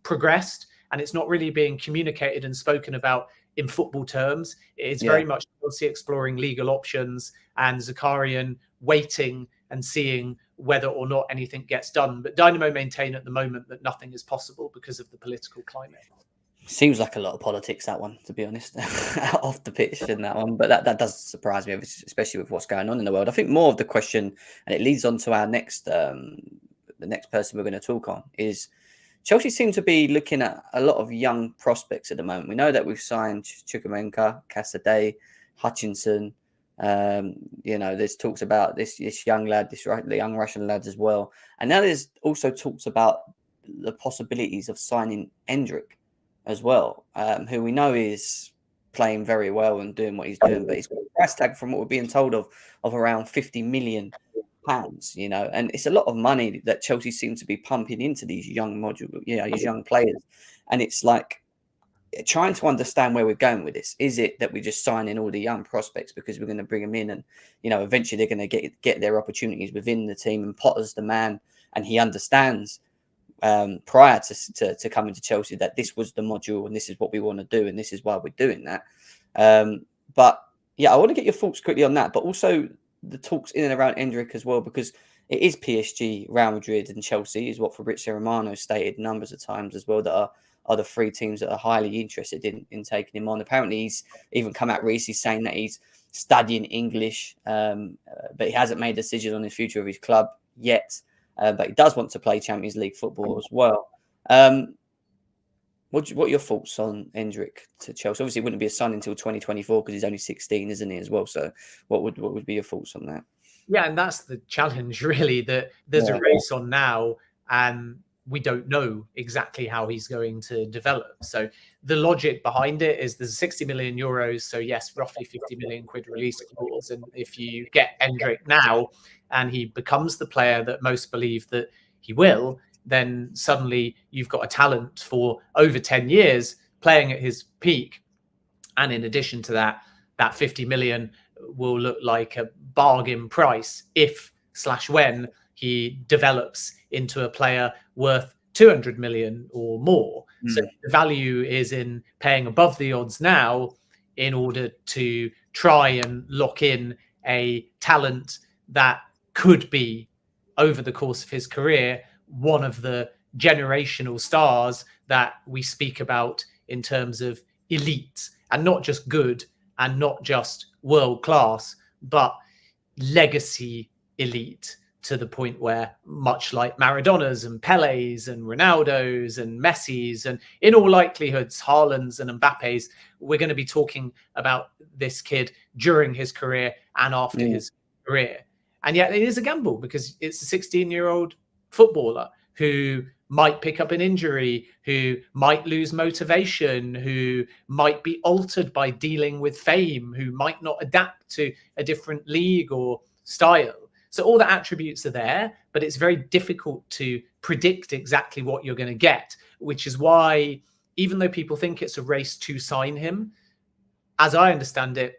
progressed, and it's not really being communicated and spoken about in football terms. It's very much Chelsea exploring legal options and Zakharyan waiting and seeing whether or not anything gets done. But Dynamo maintain at the moment that nothing is possible because of the political climate. Seems like a lot of politics, that one, to be honest, off the pitch in that one. But that does surprise me, especially with what's going on in the world. I think more of the question, and it leads on to our next, the next person we're going to talk on, is Chelsea seem to be looking at a lot of young prospects at the moment. We know that we've signed Chukwuemeka, Casadei, Hutchinson. There's talks about this young lad, the young Russian lads as well. And now there's also talks about the possibilities of signing Endrick as well, who we know is playing very well and doing what he's doing, but he's got a price tag, from what we're being told, of around £50 million. And it's a lot of money that Chelsea seem to be pumping into these young these young players. And it's like trying to understand where we're going with this. Is it that we're just signing all the young prospects because we're going to bring them in and, eventually they're going to get their opportunities within the team, and Potter's the man and he understands prior to coming to Chelsea that this was the module and this is what we want to do and this is why we're doing that. But yeah, I want to get your thoughts quickly on that, but also the talks in and around Endrick as well, because it is PSG, Real Madrid and Chelsea is what Fabrizio Romano stated numbers of times as well, that are the three teams that are highly interested in taking him on. Apparently he's even come out recently saying that he's studying English, but he hasn't made a decision on the future of his club yet, but he does want to play Champions League football as well. What are your thoughts on Endrick to Chelsea? Obviously, it wouldn't be a sign until 2024 because he's only 16, isn't he, as well? So what would be your thoughts on that? Yeah, and that's the challenge, really, that there's a race on now and we don't know exactly how he's going to develop. So the logic behind it is there's 60 million euros. So yes, roughly 50 million quid release clause. And if you get Endrick now and he becomes the player that most believe that he will, then suddenly you've got a talent for over 10 years playing at his peak. And in addition to that, that 50 million will look like a bargain price if/when he develops into a player worth 200 million or more. So the value is in paying above the odds now in order to try and lock in a talent that could be, over the course of his career, one of the generational stars that we speak about in terms of elite, and not just good and not just world class, but legacy elite, to the point where, much like Maradona's and Pele's and Ronaldo's and Messi's, and in all likelihood Haaland's and Mbappe's, we're going to be talking about this kid during his career and after his career. And yet it is a gamble, because it's a 16-year-old footballer who might pick up an injury, who might lose motivation, who might be altered by dealing with fame, who might not adapt to a different league or style. So all the attributes are there, but it's very difficult to predict exactly what you're going to get, which is why, even though people think it's a race to sign him, as I understand it,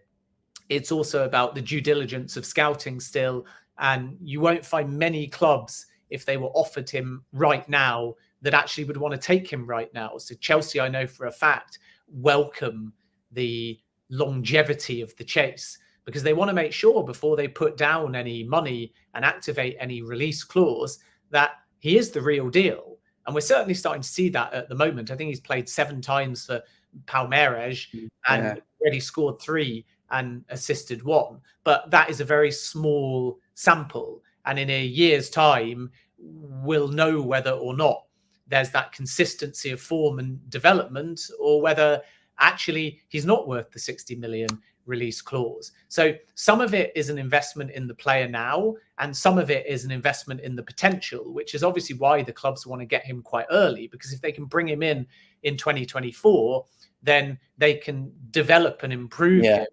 it's also about the due diligence of scouting still. And you won't find many clubs, if they were offered him right now, that actually would want to take him right now. So Chelsea, I know for a fact, welcome the longevity of the chase, because they want to make sure before they put down any money and activate any release clause that he is the real deal. And we're certainly starting to see that at the moment. I think he's played 7 times for Palmeiras and already scored 3 and assisted 1. But that is a very small sample. And in a year's time, we'll know whether or not there's that consistency of form and development, or whether actually he's not worth the 60 million release clause. So some of it is an investment in the player now, and some of it is an investment in the potential, which is obviously why the clubs want to get him quite early, because if they can bring him in 2024, then they can develop and improve him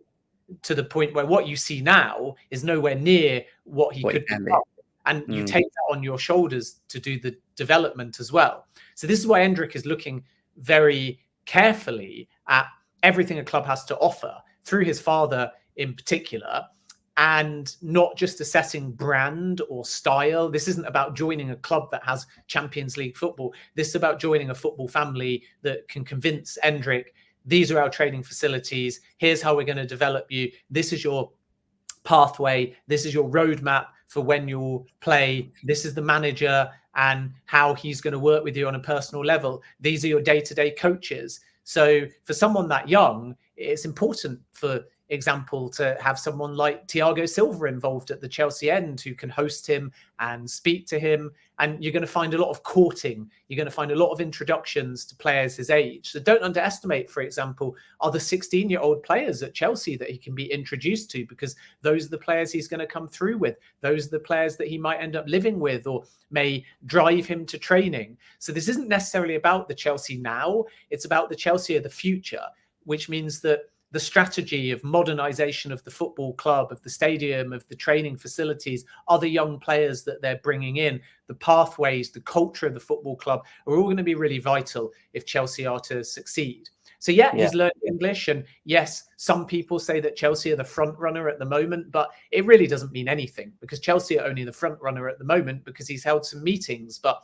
to the point where what you see now is nowhere near what he could become. And you take that on your shoulders to do the development as well. So this is why Endrick is looking very carefully at everything a club has to offer through his father in particular, and not just assessing brand or style. This isn't about joining a club that has Champions League football. This is about joining a football family that can convince Endrick, these are our training facilities. Here's how we're going to develop you. This is your pathway. This is your roadmap for when you'll play. This is the manager and how he's going to work with you on a personal level. These are your day-to-day coaches. So for someone that young, it's important, for example, to have someone like Thiago Silva involved at the Chelsea end who can host him and speak to him. And you're going to find a lot of courting. You're going to find a lot of introductions to players his age. So don't underestimate, for example, other 16-year-old players at Chelsea that he can be introduced to, because those are the players he's going to come through with. Those are the players that he might end up living with or may drive him to training. So this isn't necessarily about the Chelsea now. It's about the Chelsea of the future, which means that the strategy of modernization of the football club, of the stadium, of the training facilities, other young players that they're bringing in, the pathways, the culture of the football club are all going to be really vital if Chelsea are to succeed. So he's learning English. And yes, some people say that Chelsea are the front runner at the moment, but it really doesn't mean anything, because Chelsea are only the front runner at the moment because he's held some meetings. But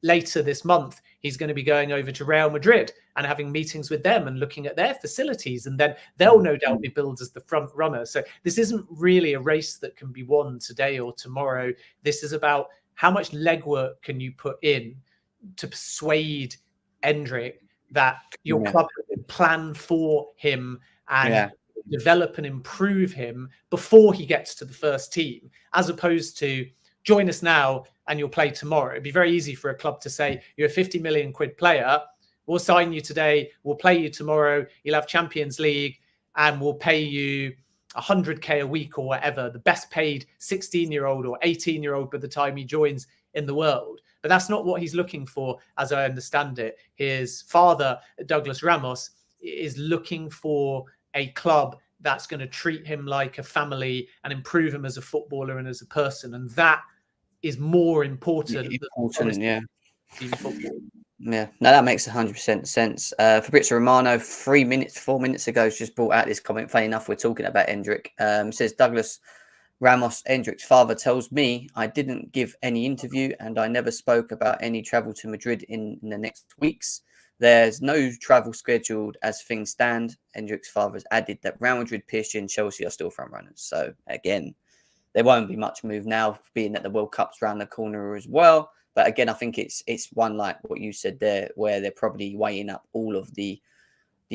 later this month, he's going to be going over to Real Madrid and having meetings with them and looking at their facilities. And then they'll no doubt be billed as the front runner. So this isn't really a race that can be won today or tomorrow. This is about how much legwork can you put in to persuade Endrick that your club can plan for him and develop and improve him before he gets to the first team, as opposed to join us now and you'll play tomorrow. It'd be very easy for a club to say, you're a 50 million quid player. We'll sign you today. We'll play you tomorrow. You'll have Champions League and we'll pay you 100K a week or whatever, the best paid 16-year-old or 18-year-old by the time he joins in the world. But that's not what he's looking for, as I understand it. His father, Douglas Ramos, is looking for a club that's going to treat him like a family and improve him as a footballer and as a person. And that is more important than team football. Yeah, no, that makes 100% sense. Fabrizio Romano, 4 minutes ago, has just brought out this comment. Funny enough, we're talking about Endrick. Says Douglas Ramos, Endrick's father, tells me I didn't give any interview and I never spoke about any travel to Madrid in the next weeks. There's no travel scheduled as things stand. Endrick's father has added that Real Madrid, PSG and Chelsea are still front runners. So again, there won't be much move now, being that the World Cup's around the corner as well. But again, I think it's one like what you said there, where they're probably weighing up all of the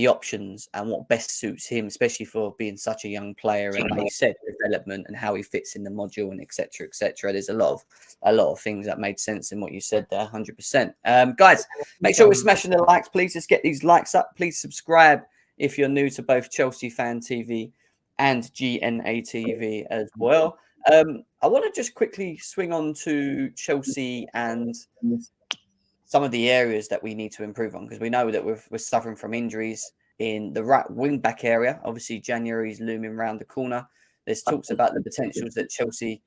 options and what best suits him, especially for being such a young player. And like you said, development and how he fits in the module and etc. etc. There's a lot of things that made sense in what you said there, 100%. Guys, make sure we're smashing the likes, please. Let's get these likes up. Please subscribe if you're new to both Chelsea Fan TV and GNA TV as well. I want to just quickly swing on to Chelsea and some of the areas that we need to improve on, because we know that we're suffering from injuries in the right wing back area. Obviously, January is looming around the corner. There's talks about the potentials that Chelsea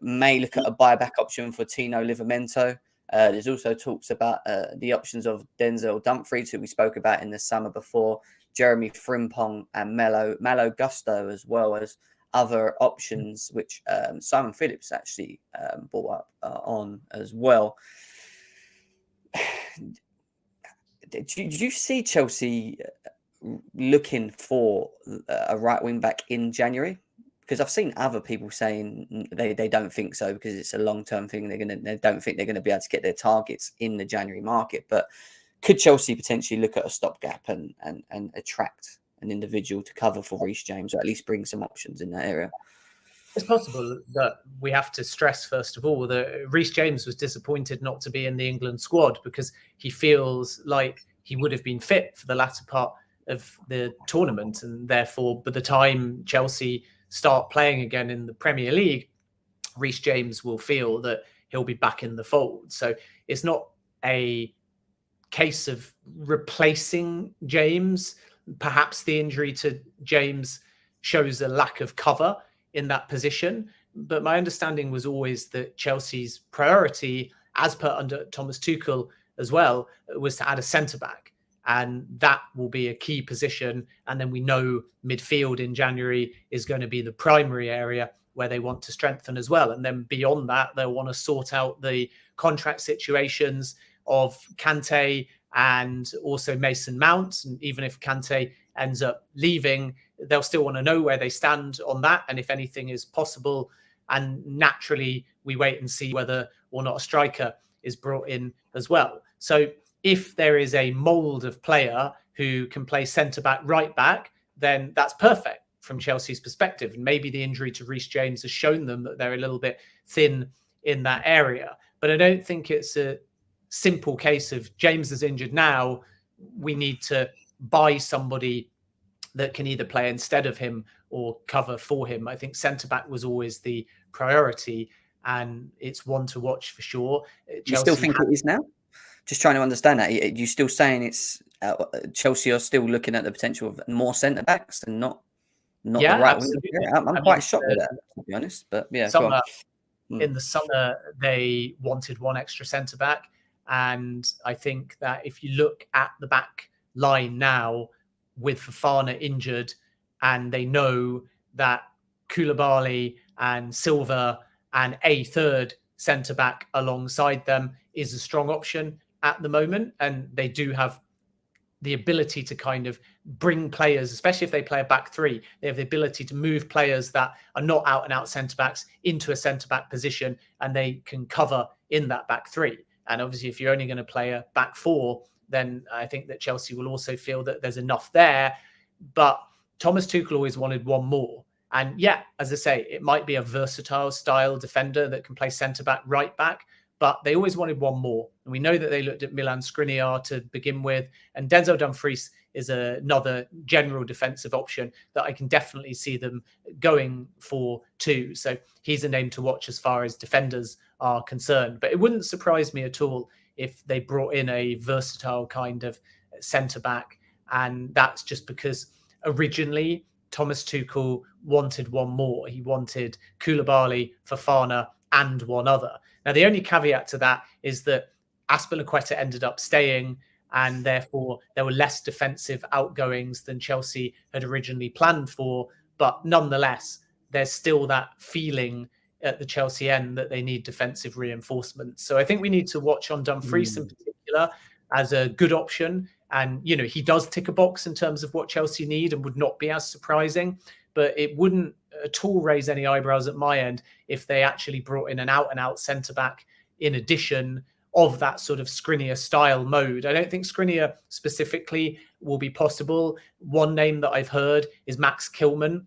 may look at a buyback option for Tino Livramento. There's also talks about the options of Denzel Dumfries, who we spoke about in the summer before, Jeremy Frimpong and Malo Gusto, as well as other options, which Simon Phillips actually brought up on as well. Did you see Chelsea looking for a right wing back in January? Because I've seen other people saying they don't think so, because it's a long-term thing. They don't think they're going to be able to get their targets in the January market. But could Chelsea potentially look at a stopgap and attract an individual to cover for Reece James, or at least bring some options in that area? It's possible that we have to stress, first of all, that Reece James was disappointed not to be in the England squad because he feels like he would have been fit for the latter part of the tournament, and therefore by the time Chelsea start playing again in the Premier League, Reece James will feel that he'll be back in the fold. So it's not a case of replacing James. Perhaps the injury to James shows a lack of cover in that position. But my understanding was always that Chelsea's priority, as per under Thomas Tuchel as well, was to add a centre-back. And that will be a key position. And then we know midfield in January is going to be the primary area where they want to strengthen as well. And then beyond that, they'll want to sort out the contract situations of Kante and also Mason Mount. And even if Kante ends up leaving, they'll still want to know where they stand on that and if anything is possible. And naturally, we wait and see whether or not a striker is brought in as well. So if there is a mould of player who can play centre-back, right-back, then that's perfect from Chelsea's perspective. And maybe the injury to Reece James has shown them that they're a little bit thin in that area. But I don't think it's a simple case of James is injured now, we need to buy somebody that can either play instead of him or cover for him. I think centre-back was always the priority, and it's one to watch for sure. You still think it is now? Just trying to understand that. You still saying it's Chelsea are still looking at the potential of more centre-backs and not the right winger? I'm quite shocked with that, to be honest. But yeah, in the summer, they wanted one extra centre-back. And I think that if you look at the back line now with Fofana injured, and they know that Koulibaly and Silva and a third centre-back alongside them is a strong option at the moment. And they do have the ability to kind of bring players, especially if they play a back three, they have the ability to move players that are not out and out centre-backs into a centre-back position, and they can cover in that back three. And obviously, if you're only going to play a back four, then I think that Chelsea will also feel that there's enough there. But Thomas Tuchel always wanted one more. And yeah, as I say, it might be a versatile style defender that can play centre-back, right-back, but they always wanted one more. And we know that they looked at Milan Skriniar to begin with. And Denzel Dumfries is another general defensive option that I can definitely see them going for too. So he's a name to watch as far as defenders are concerned. But it wouldn't surprise me at all if they brought in a versatile kind of centre-back. And that's just because originally Thomas Tuchel wanted one more. He wanted Koulibaly, Fofana, and one other. Now, the only caveat to that is that Azpilicueta ended up staying, and therefore there were less defensive outgoings than Chelsea had originally planned for. But nonetheless, there's still that feeling at the Chelsea end that they need defensive reinforcements. So I think we need to watch on Dumfries in particular as a good option. And, you know, he does tick a box in terms of what Chelsea need and would not be as surprising. But it wouldn't at all raise any eyebrows at my end if they actually brought in an out-and-out centre-back in addition of that sort of Skriniar style mode. I don't think Skriniar specifically will be possible. One name that I've heard is Max Kilman,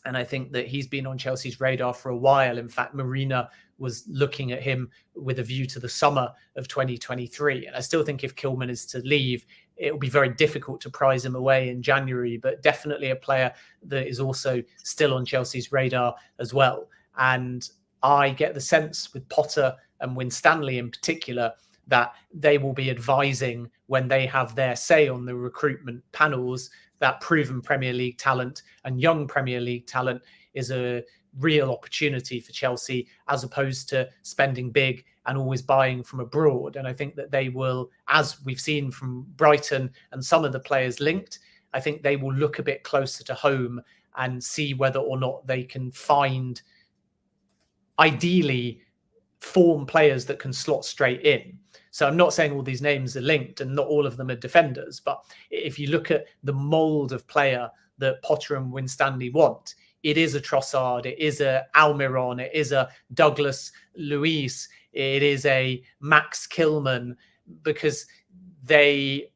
and I think that he's been on Chelsea's radar for a while. In fact, Marina was looking at him with a view to the summer of 2023. And I still think if Kilman is to leave, it will be very difficult to prize him away in January, but definitely a player that is also still on Chelsea's radar as well. And I get the sense with Potter and Winstanley in particular that they will be advising when they have their say on the recruitment panels that proven Premier League talent and young Premier League talent is a real opportunity for Chelsea, as opposed to spending big and always buying from abroad. And I think that they will, as we've seen from Brighton and some of the players linked, I think they will look a bit closer to home and see whether or not they can find, ideally, form players that can slot straight in. So I'm not saying all these names are linked and not all of them are defenders, but if you look at the mould of player that Potter and Winstanley want, it is a Trossard, it is a Almiron, it is a Douglas Luiz, it is a Max Kilman, because they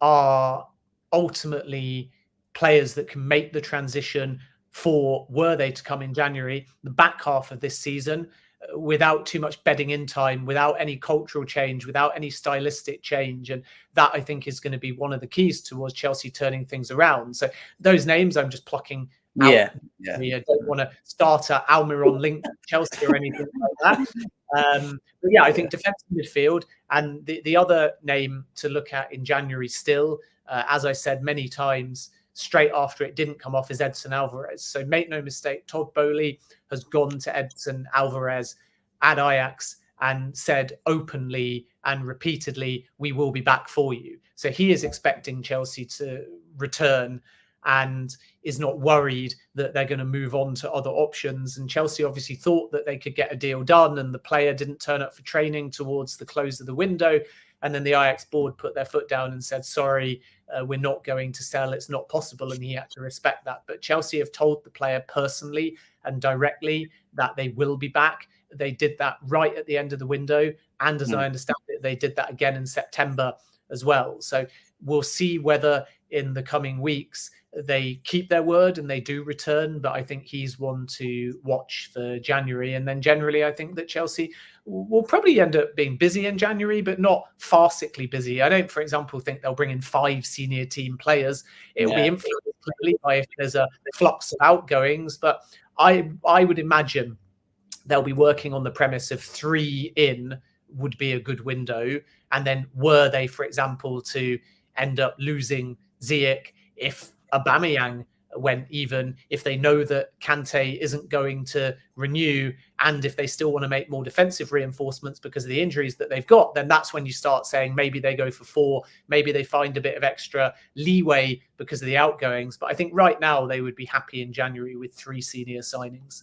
are ultimately players that can make the transition for, were they to come in January, the back half of this season. without too much bedding in time, without any cultural change, without any stylistic change. And that, I think, is going to be one of the keys towards Chelsea turning things around. So those names I'm just plucking out. Yeah. I don't want to start at Almiron link Chelsea or anything like that. But yeah, I think defensive midfield. And the other name to look at in January still, as I said many times, straight after it didn't come off, is Edson Alvarez. So make no mistake, Todd Boehly has gone to Edson Alvarez at Ajax and said openly and repeatedly, we will be back for you. So he is expecting Chelsea to return and is not worried that they're going to move on to other options. And Chelsea obviously thought that they could get a deal done, and the player didn't turn up for training towards the close of the window. And then the Ajax board put their foot down and said, sorry, we're not going to sell. It's not possible. And he had to respect that. But Chelsea have told the player personally and directly that they will be back. They did that right at the end of the window. And as I understand it, they did that again in September as well. So we'll see whether in the coming weeks they keep their word and they do return. But I think he's one to watch for January. And then generally, I think that Chelsea will probably end up being busy in January, but not farcically busy. I don't, for example, think they'll bring in 5 senior team players. It will be influenced clearly by if there's a flux of outgoings. But I would imagine they'll be working on the premise of 3 in would be a good window. And then were they, for example, to end up losing Ziyech, if Aubameyang went, even if they know that Kante isn't going to renew, and if they still want to make more defensive reinforcements because of the injuries that they've got, then that's when you start saying maybe they go for 4, maybe they find a bit of extra leeway because of the outgoings. But I think right now they would be happy in January with 3 senior signings.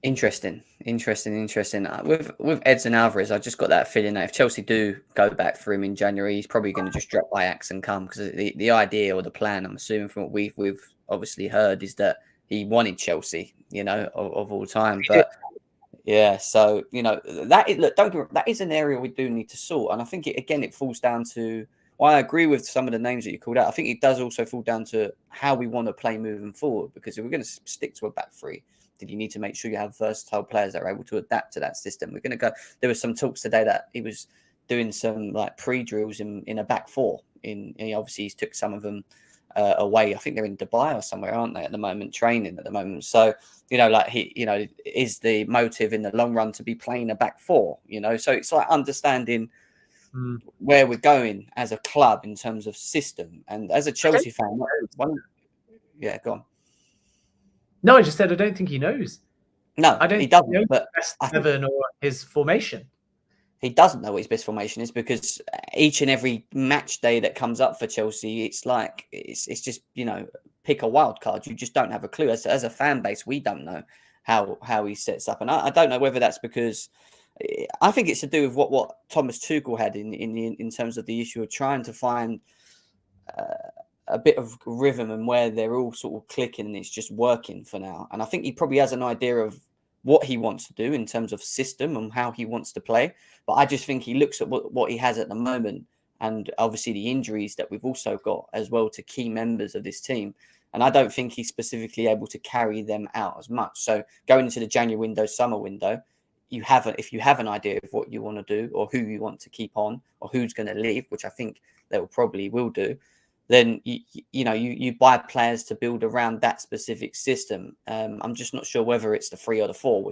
Interesting. With Edson Alvarez, I just got that feeling that if Chelsea do go back for him in January, he's probably going to just drop Ajax and come, because the idea or the plan, I'm assuming from what we've obviously heard, is that he wanted Chelsea, of all time. But yeah, so that is an area we do need to sort, and I think it falls down to. Well, I agree with some of the names that you called out. I think it does also fall down to how we want to play moving forward, because if we're going to stick to a back 3, you need to make sure you have versatile players that are able to adapt to that system. We're going to go. There was some talks today that he was doing some like pre-drills in a back 4. Obviously he's took some of them away. I think they're in Dubai or somewhere, aren't they, at the moment, training at the moment. So is the motive in the long run to be playing a back 4? So it's like understanding where we're going as a club in terms of system. And as a Chelsea fan, go on. No, I just said I don't think he knows. No, he doesn't. Know but best 11 or his formation. He doesn't know what his best formation is, because each and every match day that comes up for Chelsea, it's like it's just pick a wild card. You just don't have a clue. As a fan base, we don't know how he sets up, and I don't know whether that's because I think it's to do with what Thomas Tuchel had in terms of the issue of trying to find a bit of rhythm and where they're all sort of clicking and it's just working for now. And I think he probably has an idea of what he wants to do in terms of system and how he wants to play. But I just think he looks at what he has at the moment, and obviously the injuries that we've also got as well to key members of this team. And I don't think he's specifically able to carry them out as much. So going into the January window, summer window, if you have an idea of what you want to do or who you want to keep on or who's going to leave, which I think they will do, then you buy players to build around that specific system. I'm just not sure whether it's the 3 or the 4,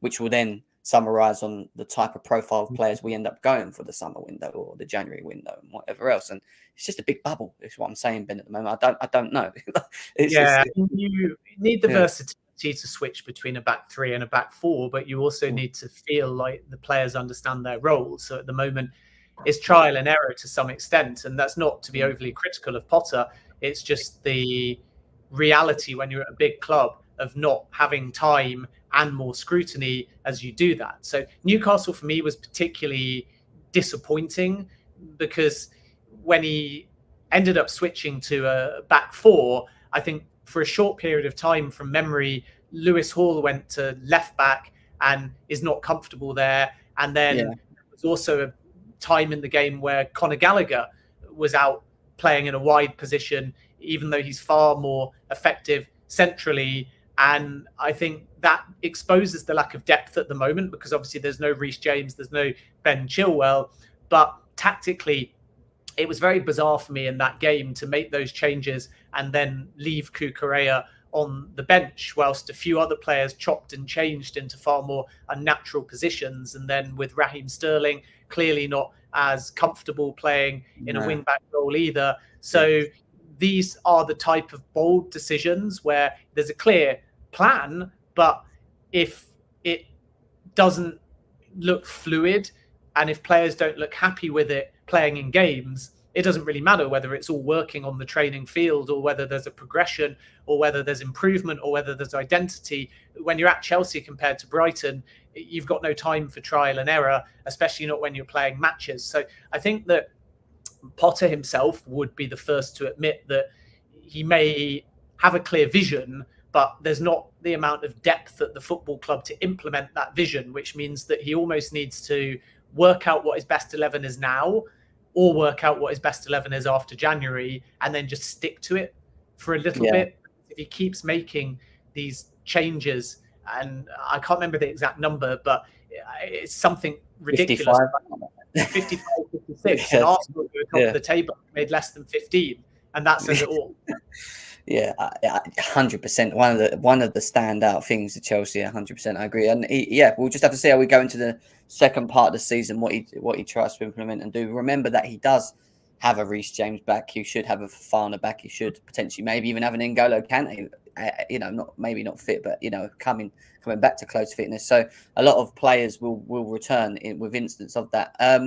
which will then summarize on the type of profile of players we end up going for the summer window or the January window and whatever else. And it's just a big bubble. Is what I'm saying, Ben. At the moment, I don't know. You need the versatility to switch between a back 3 and a back 4, but you also need to feel like the players understand their roles. So at the moment, it's trial and error to some extent, and that's not to be overly critical of Potter. It's just the reality when you're at a big club of not having time and more scrutiny as you do that. So Newcastle for me was particularly disappointing, because when he ended up switching to a back 4, I think for a short period of time from memory, Lewis Hall went to left back and is not comfortable there. And then there was also a time in the game where Conor Gallagher was out playing in a wide position, even though he's far more effective centrally. And I think that exposes the lack of depth at the moment, because obviously there's no Reece James, there's no Ben Chilwell. But tactically, it was very bizarre for me in that game to make those changes and then leave Cucurella on the bench, whilst a few other players chopped and changed into far more unnatural positions. And then with Raheem Sterling clearly not as comfortable playing in a wing-back role either. So these are the type of bold decisions where there's a clear plan, but if it doesn't look fluid and if players don't look happy with it playing in games, it doesn't really matter whether it's all working on the training field or whether there's a progression or whether there's improvement or whether there's identity. When you're at Chelsea compared to Brighton, you've got no time for trial and error, especially not when you're playing matches. So I think that Potter himself would be the first to admit that he may have a clear vision, but there's not the amount of depth at the football club to implement that vision, which means that he almost needs to work out what his best 11 is now, or work out what his best 11 is after January, and then just stick to it for a little bit. If he keeps making these changes, and I can't remember the exact number, but it's something ridiculous. 55, 56. And Arsenal, who are top of the table, made less than 15. And that says it all. 100%. One of the standout things at Chelsea, 100%. I agree. And we'll just have to see how we go into the second part of the season, what he tries to implement and do. Remember that he does have a Reece James back. He should have a Fofana back. He should potentially maybe even have an N'Golo Kante. Not fit, but coming back to close fitness. So a lot of players will return with instance of that. I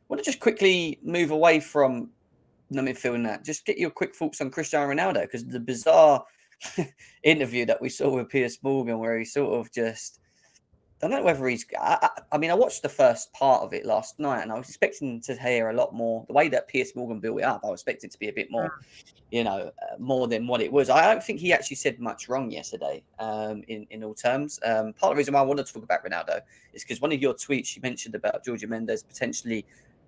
want to just quickly move away from the midfield and that. Just get your quick thoughts on Cristiano Ronaldo, because the bizarre interview that we saw with Piers Morgan, where he sort of just, I don't know whether he's. I mean, I watched the first part of it last night, and I was expecting to hear a lot more. The way that Piers Morgan built it up, I was expecting it to be a bit more, more than what it was. I don't think he actually said much wrong yesterday. In all terms, part of the reason why I wanted to talk about Ronaldo is because one of your tweets you mentioned about Jorge Mendes potentially,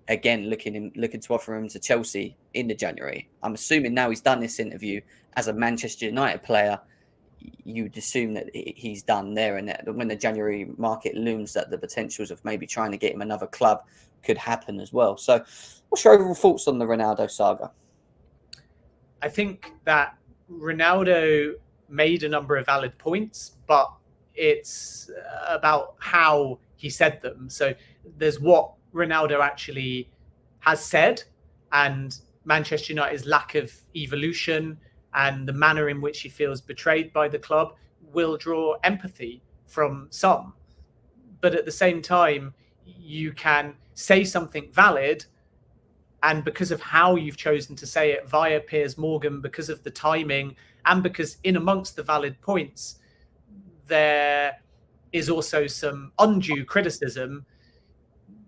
again, looking to offer him to Chelsea in the January. I'm assuming now he's done this interview as a Manchester United player, you'd assume that he's done there, and that when the January market looms, that the potentials of maybe trying to get him another club could happen as well. So what's your overall thoughts on the Ronaldo saga? I think that Ronaldo made a number of valid points, but it's about how he said them. So there's what Ronaldo actually has said, and Manchester United's lack of evolution and the manner in which he feels betrayed by the club will draw empathy from some. But at the same time, you can say something valid, and because of how you've chosen to say it via Piers Morgan, because of the timing, and because in amongst the valid points, there is also some undue criticism,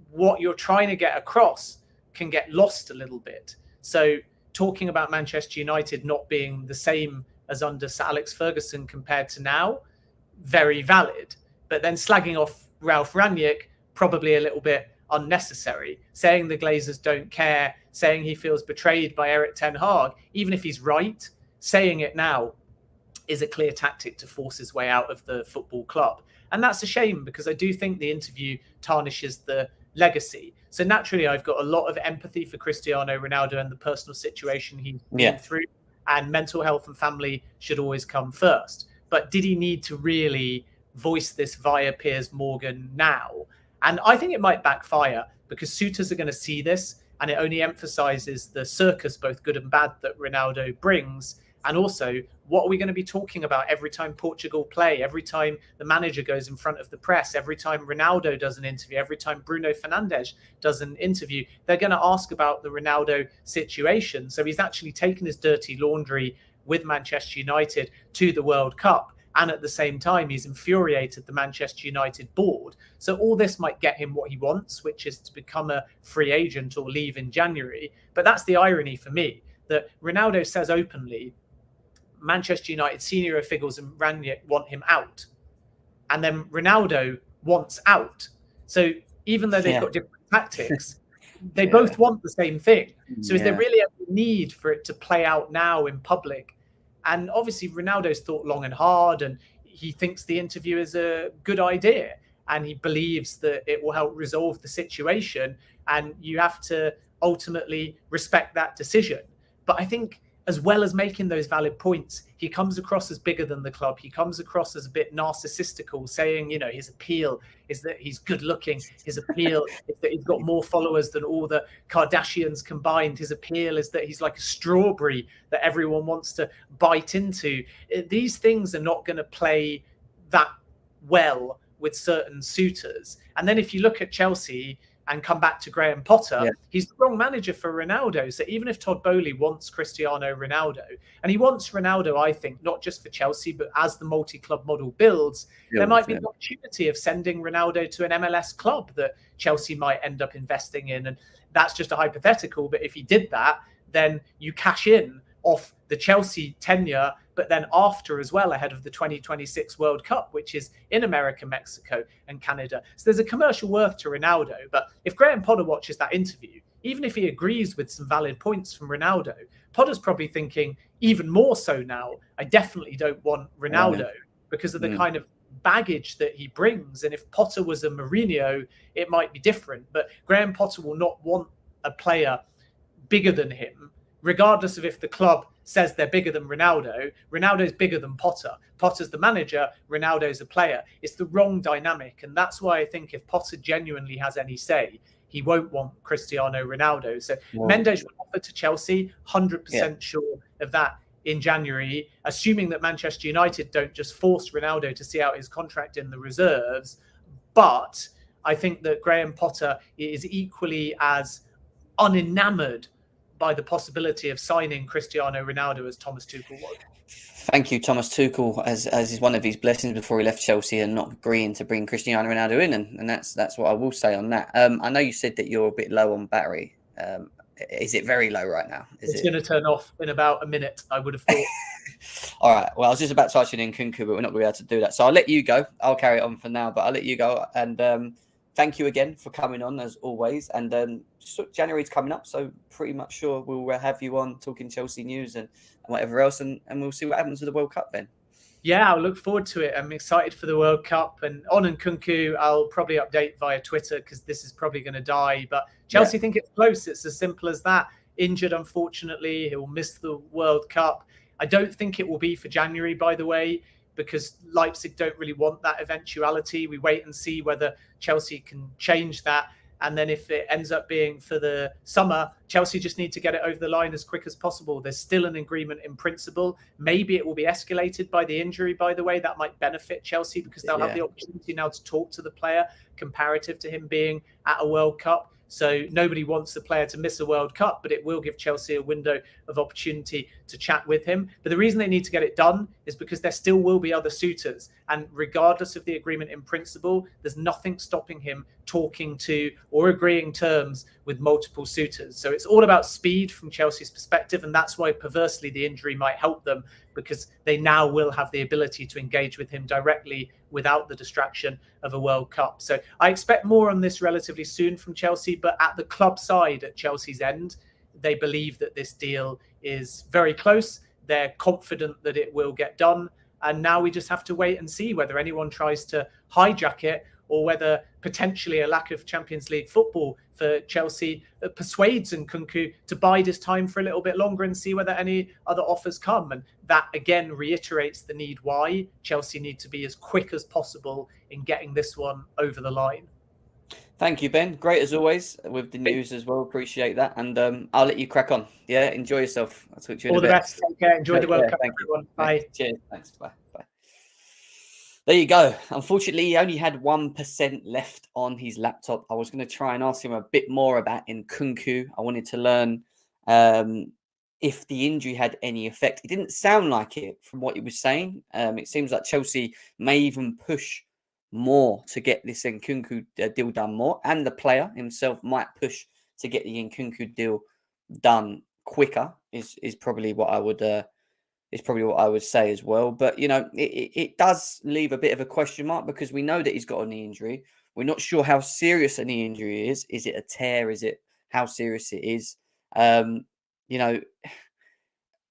what you're trying to get across can get lost a little bit. So talking about Manchester United not being the same as under Sir Alex Ferguson compared to now, very valid. But then slagging off Ralph Rangnick, probably a little bit unnecessary. Saying the Glazers don't care, saying he feels betrayed by Erik ten Hag, even if he's right, saying it now is a clear tactic to force his way out of the football club. And that's a shame, because I do think the interview tarnishes the legacy. So naturally, I've got a lot of empathy for Cristiano Ronaldo and the personal situation he's been through, and mental health and family should always come first. But did he need to really voice this via Piers Morgan now? And I think it might backfire, because suitors are going to see this, and it only emphasizes the circus, both good and bad, that Ronaldo brings. And also, what are we going to be talking about every time Portugal play, every time the manager goes in front of the press, every time Ronaldo does an interview, every time Bruno Fernandes does an interview? They're going to ask about the Ronaldo situation. So he's actually taken his dirty laundry with Manchester United to the World Cup. And at the same time, he's infuriated the Manchester United board. So all this might get him what he wants, which is to become a free agent or leave in January. But that's the irony for me, that Ronaldo says openly, Manchester United senior officials and Rangnick want him out. And then Ronaldo wants out. So even though they've got different tactics, they both want the same thing. So is there really a need for it to play out now in public And obviously Ronaldo's thought long and hard, and he thinks the interview is a good idea, and he believes that it will help resolve the situation. And you have to ultimately respect that decision. But I think, as well as making those valid points, he comes across as bigger than the club. He comes across as a bit narcissistical, saying, you know, his appeal is that he's good looking. His appeal is that he's got more followers than all the Kardashians combined. His appeal is that he's like a strawberry that everyone wants to bite into. These things are not going to play that well with certain suitors. And then if you look at Chelsea and come back to Graham Potter, he's the wrong manager for Ronaldo. So even if Todd Bowley wants Cristiano Ronaldo, and he wants Ronaldo, I think, not just for Chelsea, but as the multi-club model builds, there might be an opportunity of sending Ronaldo to an MLS club that Chelsea might end up investing in. And that's just a hypothetical. But if he did that, then you cash in off the Chelsea tenure, but then after as well, ahead of the 2026 World Cup, which is in America, Mexico, and Canada. So there's a commercial worth to Ronaldo. But if Graham Potter watches that interview, even if he agrees with some valid points from Ronaldo, Potter's probably thinking even more so now, I definitely don't want Ronaldo because of the kind of baggage that he brings. And if Potter was a Mourinho, it might be different. But Graham Potter will not want a player bigger than him, regardless of if the club says they're bigger than Ronaldo. Ronaldo's bigger than Potter. Potter's the manager, Ronaldo's a player. It's the wrong dynamic. And that's why I think if Potter genuinely has any say, he won't want Cristiano Ronaldo. So Mendes will offer to Chelsea, 100% sure of that in January, assuming that Manchester United don't just force Ronaldo to see out his contract in the reserves. But I think that Graham Potter is equally as unenamored by the possibility of signing Cristiano Ronaldo as Thomas Tuchel was. Thank you, Thomas Tuchel, as is one of his blessings before he left Chelsea and not agreeing to bring Cristiano Ronaldo in, and that's what I will say on that. I know you said that you're a bit low on battery. Is it very low right now? It's going to turn off in about a minute, I would have thought. All right. Well, I was just about to ask you Nkunku, but we're not going to be able to do that. So I'll let you go. I'll carry it on for now, but I'll let you go. And thank you again for coming on, as always. And January's coming up, so pretty much sure we'll have you on talking Chelsea news and whatever else, and we'll see what happens with the World Cup then. Yeah, I'll look forward to it. I'm excited for the World Cup. And on Nkunku, I'll probably update via Twitter because this is probably going to die. But Chelsea think it's close. It's as simple as that. Injured, unfortunately. He'll miss the World Cup. I don't think it will be for January, by the way, because Leipzig don't really want that eventuality. We wait and see whether Chelsea can change that. And then if it ends up being for the summer, Chelsea just need to get it over the line as quick as possible. There's still an agreement in principle. Maybe it will be escalated by the injury, by the way. That might benefit Chelsea because they'll have the opportunity now to talk to the player comparative to him being at a World Cup. So nobody wants the player to miss a World Cup, but it will give Chelsea a window of opportunity to chat with him. But the reason they need to get it done is because there still will be other suitors. And regardless of the agreement in principle, there's nothing stopping him talking to or agreeing terms with multiple suitors. So it's all about speed from Chelsea's perspective. And that's why perversely the injury might help them, because they now will have the ability to engage with him directly without the distraction of a World Cup. So I expect more on this relatively soon from Chelsea, but at the club side, at Chelsea's end, they believe that this deal is very close. They're confident that it will get done. And now we just have to wait and see whether anyone tries to hijack it or whether potentially a lack of Champions League football for Chelsea persuades Nkunku to bide his time for a little bit longer and see whether any other offers come. And that, again, reiterates the need why Chelsea need to be as quick as possible in getting this one over the line. Thank you, Ben. Great as always with the news as well. Appreciate that. And I'll let you crack on. Yeah, enjoy yourself. I'll talk to you in a bit. All the best. Take care. Enjoy the World Cup, everyone. Bye. Cheers. Thanks. Bye. There you go. Unfortunately, he only had 1% left on his laptop. I was going to try and ask him a bit more about Nkunku. I wanted to learn if the injury had any effect. It didn't sound like it from what he was saying. It seems like Chelsea may even push more to get this Nkunku deal done more, and the player himself might push to get the Nkunku deal done quicker. Is probably what I would say as well. But you know, it does leave a bit of a question mark because we know that he's got a knee injury. We're not sure how serious a knee injury is. Is it a tear? Is it how serious it is? You know,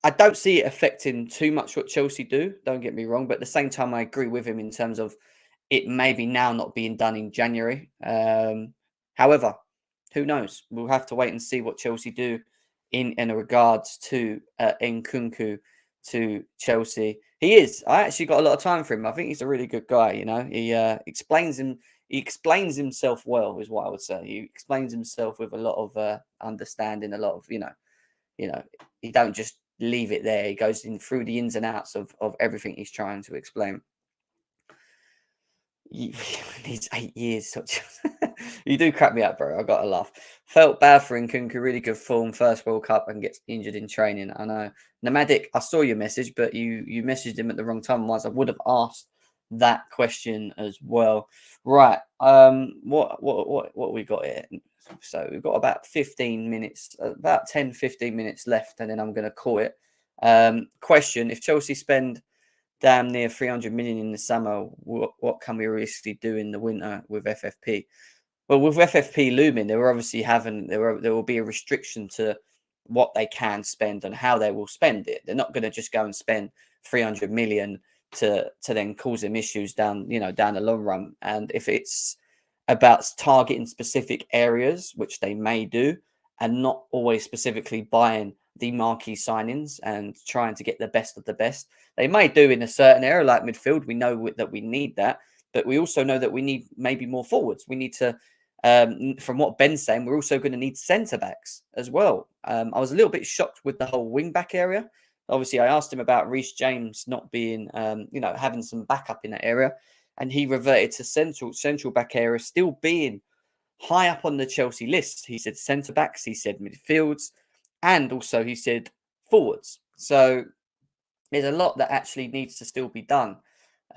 I don't see it affecting too much what Chelsea do. Don't get me wrong, but at the same time, I agree with him in terms of it maybe now not being done in January. However, who knows? We'll have to wait and see what Chelsea do in regards to Nkunku to Chelsea. He is. I actually got a lot of time for him. I think he's a really good guy. You know, he explains him. He explains himself well, is what I would say. He explains himself with a lot of understanding, a lot of he don't just leave it there. He goes in through the ins and outs of everything he's trying to explain. He's 8 years. You do crack me up, bro. I got to laugh. Felt bad for Nkunku. Really good form. First World Cup and gets injured in training. I know. Nomadic, I saw your message, but you messaged him at the wrong time. Otherwise, I would have asked that question as well. Right. What we got here? So we've got about 15 minutes, about 10, 15 minutes left, and then I'm going to call it. Question: if Chelsea spend damn near 300 million in the summer, what can we realistically do in the winter with FFP? Well, with FFP looming, there will be a restriction to what they can spend and how they will spend it. They're not going to just go and spend 300 million to then cause them issues down the long run. And if it's about targeting specific areas, which they may do, and not always specifically buying the marquee signings and trying to get the best of the best. They may do in a certain area like midfield. We know that we need that, but we also know that we need maybe more forwards. We need to, from what Ben's saying, we're also going to need centre backs as well. I was a little bit shocked with the whole wing back area. Obviously, I asked him about Reece James not being, having some backup in that area, and he reverted to central back area, still being high up on the Chelsea list. He said centre backs, he said midfields, and also he said forwards. So there's a lot that actually needs to still be done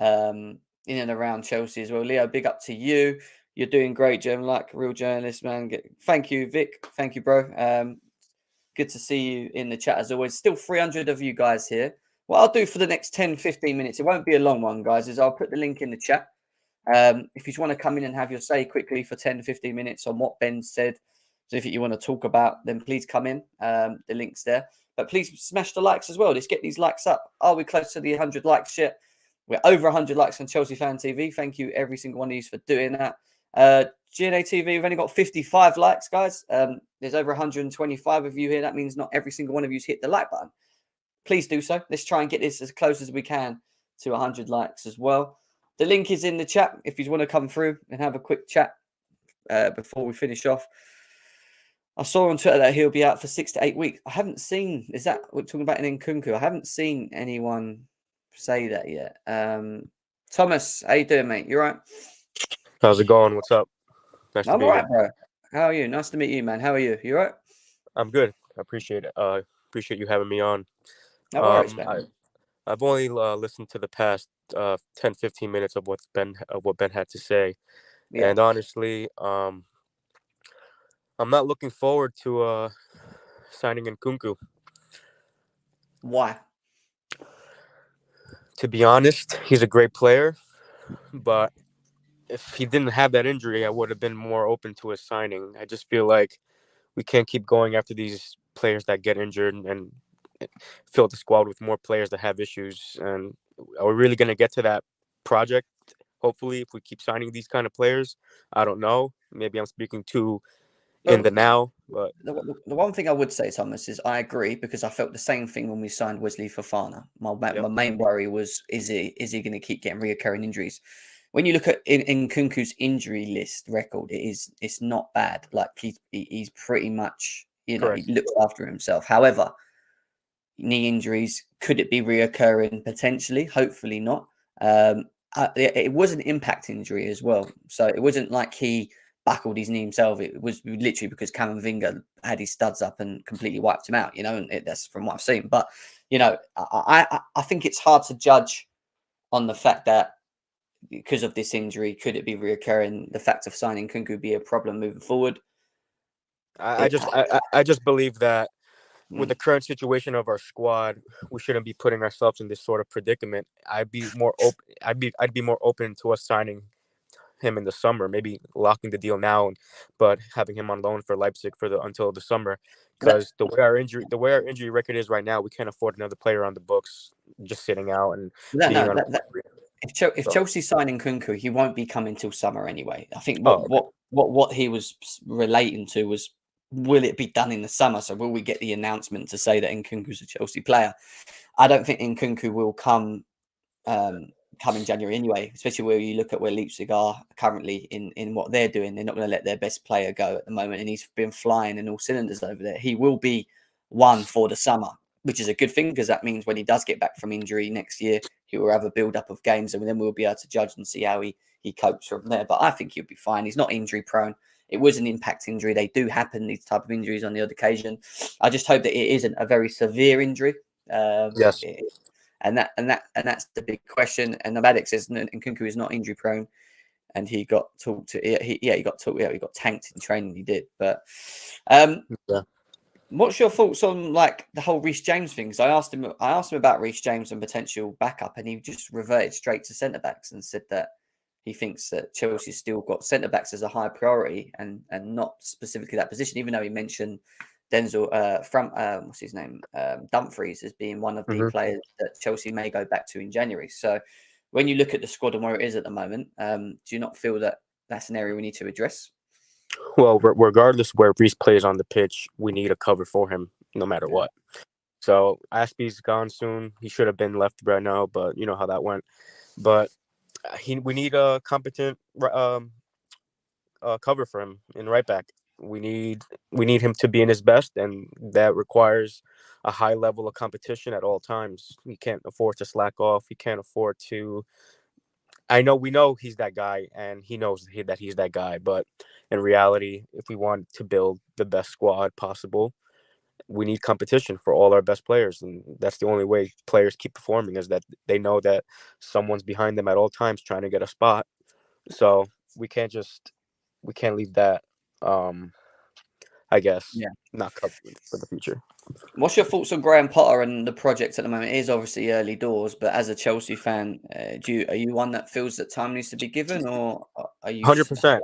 in and around Chelsea as well. Leo, big up to you. You're doing great, Jim, like a real journalist, man. Thank you, Vic. Thank you, bro. Good to see you in the chat as always. Still 300 of you guys here. What I'll do for the next 10, 15 minutes, it won't be a long one, guys, is I'll put the link in the chat. If you just want to come in and have your say quickly for 10, 15 minutes on what Ben said, so if you want to talk about, then please come in. The link's there. But please smash the likes as well. Let's get these likes up. Are we close to the 100 likes yet? We're over 100 likes on Chelsea Fan TV. Thank you, every single one of you, for doing that. GNA TV, we've only got 55 likes, guys. There's over 125 of you here. That means not every single one of you's hit the like button. Please do so. Let's try and get this as close as we can to 100 likes as well. The link is in the chat if you want to come through and have a quick chat before we finish off. I saw on Twitter that he'll be out for 6 to 8 weeks. I haven't seen, is that, we're talking about an Nkunku? I haven't seen anyone say that yet. Thomas, how you doing, mate? You all right? How's it going? What's up? Nice to be here. Bro. How are you? Nice to meet you, man. How are you? You all right? I'm good. I appreciate it. Appreciate you having me on. No worries, man. I've only listened to the past 10, 15 minutes of what Ben had to say. Yeah. And honestly, I'm not looking forward to signing Nkunku. Why? To be honest, he's a great player, but if he didn't have that injury, I would have been more open to a signing. I just feel like we can't keep going after these players that get injured and fill the squad with more players that have issues. And are we really going to get to that project? Hopefully, if we keep signing these kind of players, I don't know. Maybe I'm speaking too in the now. But the one thing I would say, Thomas, is I agree, because I felt the same thing when we signed Wesley Fofana. My main worry was, is he going to keep getting reoccurring injuries? When you look at Nkunku's injury list record, it's not bad. Like he's pretty much, Correct. He looks after himself. However, knee injuries, could it be reoccurring? Potentially, hopefully not. It was an impact injury as well, so it wasn't like he buckled his knee himself. It was literally because Camavinga had his studs up and completely wiped him out. And that's from what I've seen. But I think it's hard to judge on the fact that, because of this injury, could it be reoccurring? The fact of signing Nkunku be a problem moving forward? I just believe that with the current situation of our squad, we shouldn't be putting ourselves in this sort of predicament. I'd be more open to us signing him in the summer, maybe locking the deal now, but having him on loan for Leipzig until the summer, because the way our injury record is right now, we can't afford another player on the books just sitting out and being on. If Chelsea sign Nkunku, he won't be coming till summer anyway. I think okay. what he was relating to was, will it be done in the summer? So will we get the announcement to say that Nkunku's a Chelsea player? I don't think Nkunku will come in January anyway, especially where you look at where Leipzig are currently in what they're doing. They're not going to let their best player go at the moment, and he's been flying in all cylinders over there. He will be one for the summer, which is a good thing, because that means when he does get back from injury next year, he will have a build-up of games, and then we'll be able to judge and see how he copes from there. But I think he'll be fine. He's not injury prone. It was an impact injury. They do happen, these type of injuries, on the odd occasion. I just hope that it isn't a very severe injury. Yes. And that's the big question. And Nomadic says Nkunku is not injury prone, and he got talked to. He got tanked in training. He did, but Yeah. what's your thoughts on like the whole Reece James thing? Because I asked him about Reece James and potential backup, and he just reverted straight to centre backs and said that he thinks that Chelsea's still got centre backs as a high priority, and not specifically that position, even though he mentioned Denzel from what's his name, Dumfries, as being one of the players that Chelsea may go back to in January. So when you look at the squad and where it is at the moment, do you not feel that that's an area we need to address? Well, regardless where Reece plays on the pitch, we need a cover for him no matter what. So Aspie's gone soon. He should have been left right now, but you know how that went. But we need a competent cover for him in right back. We need him to be in his best, and that requires a high level of competition at all times. He can't afford to slack off. He can't afford to. We know he's that guy, and he knows that he's that guy. But in reality, if we want to build the best squad possible, we need competition for all our best players, and that's the only way players keep performing, is that they know that someone's behind them at all times trying to get a spot. So we can't leave that, I guess, not covered for the future. What's your thoughts on Graham Potter and the project at the moment? It is obviously early doors, but as a Chelsea fan, are you one that feels that time needs to be given, or are you 100%?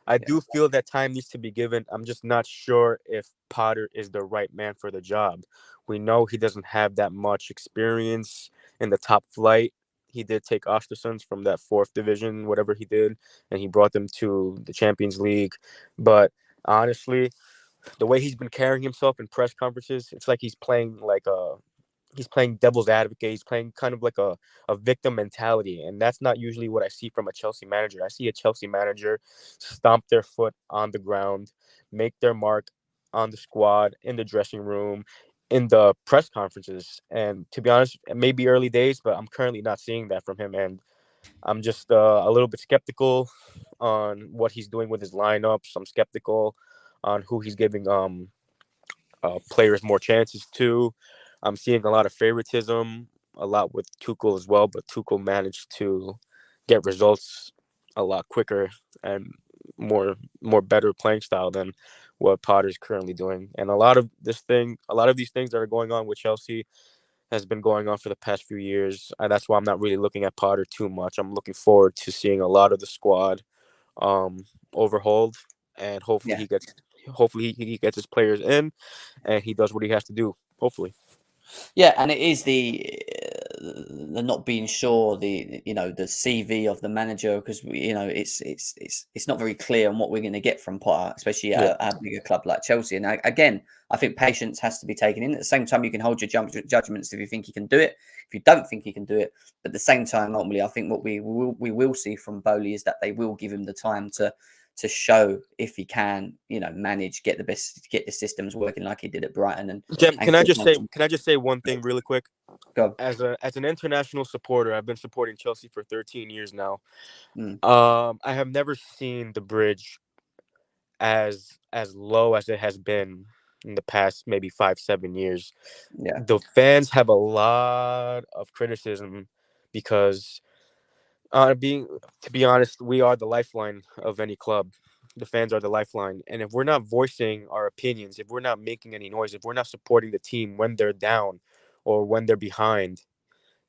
I do feel that time needs to be given. I'm just not sure if Potter is the right man for the job. We know he doesn't have that much experience in the top flight. He did take Ostersunds from that 4th division, whatever he did, and he brought them to the Champions League. But honestly, the way he's been carrying himself in press conferences, it's like he's playing devil's advocate. He's playing kind of like a victim mentality. And that's not usually what I see from a Chelsea manager. I see a Chelsea manager stomp their foot on the ground, make their mark on the squad, in the dressing room, in the press conferences. And to be honest, it may be early days, but I'm currently not seeing that from him. And I'm just a little bit skeptical on what he's doing with his lineups. I'm skeptical on who he's giving players more chances to. I'm seeing a lot of favoritism, a lot with Tuchel as well, but Tuchel managed to get results a lot quicker and more better playing style than what Potter's currently doing. And a lot of these things that are going on with Chelsea has been going on for the past few years. And that's why I'm not really looking at Potter too much. I'm looking forward to seeing a lot of the squad overhauled, and hopefully he gets his players in, and he does what he has to do. Hopefully. Yeah, and it is the not being sure, the CV of the manager, because it's not very clear on what we're going to get from Potter, especially at a bigger club like Chelsea. And again, I think patience has to be taken in. At the same time, you can hold your judgments if you think he can do it, if you don't think he can do it. But at the same time, ultimately, I think what we will see from Bowley is that they will give him the time to show if he can, manage, get the systems working like he did at Brighton. And Jem, can I just say one thing really quick? Go. As an international supporter, I've been supporting Chelsea for 13 years now. I have never seen the bridge as low as it has been in the past maybe 5-7 years. Yeah. The fans have a lot of criticism because to be honest, we are the lifeline of any club. The fans are the lifeline. And if we're not voicing our opinions, if we're not making any noise, if we're not supporting the team when they're down or when they're behind,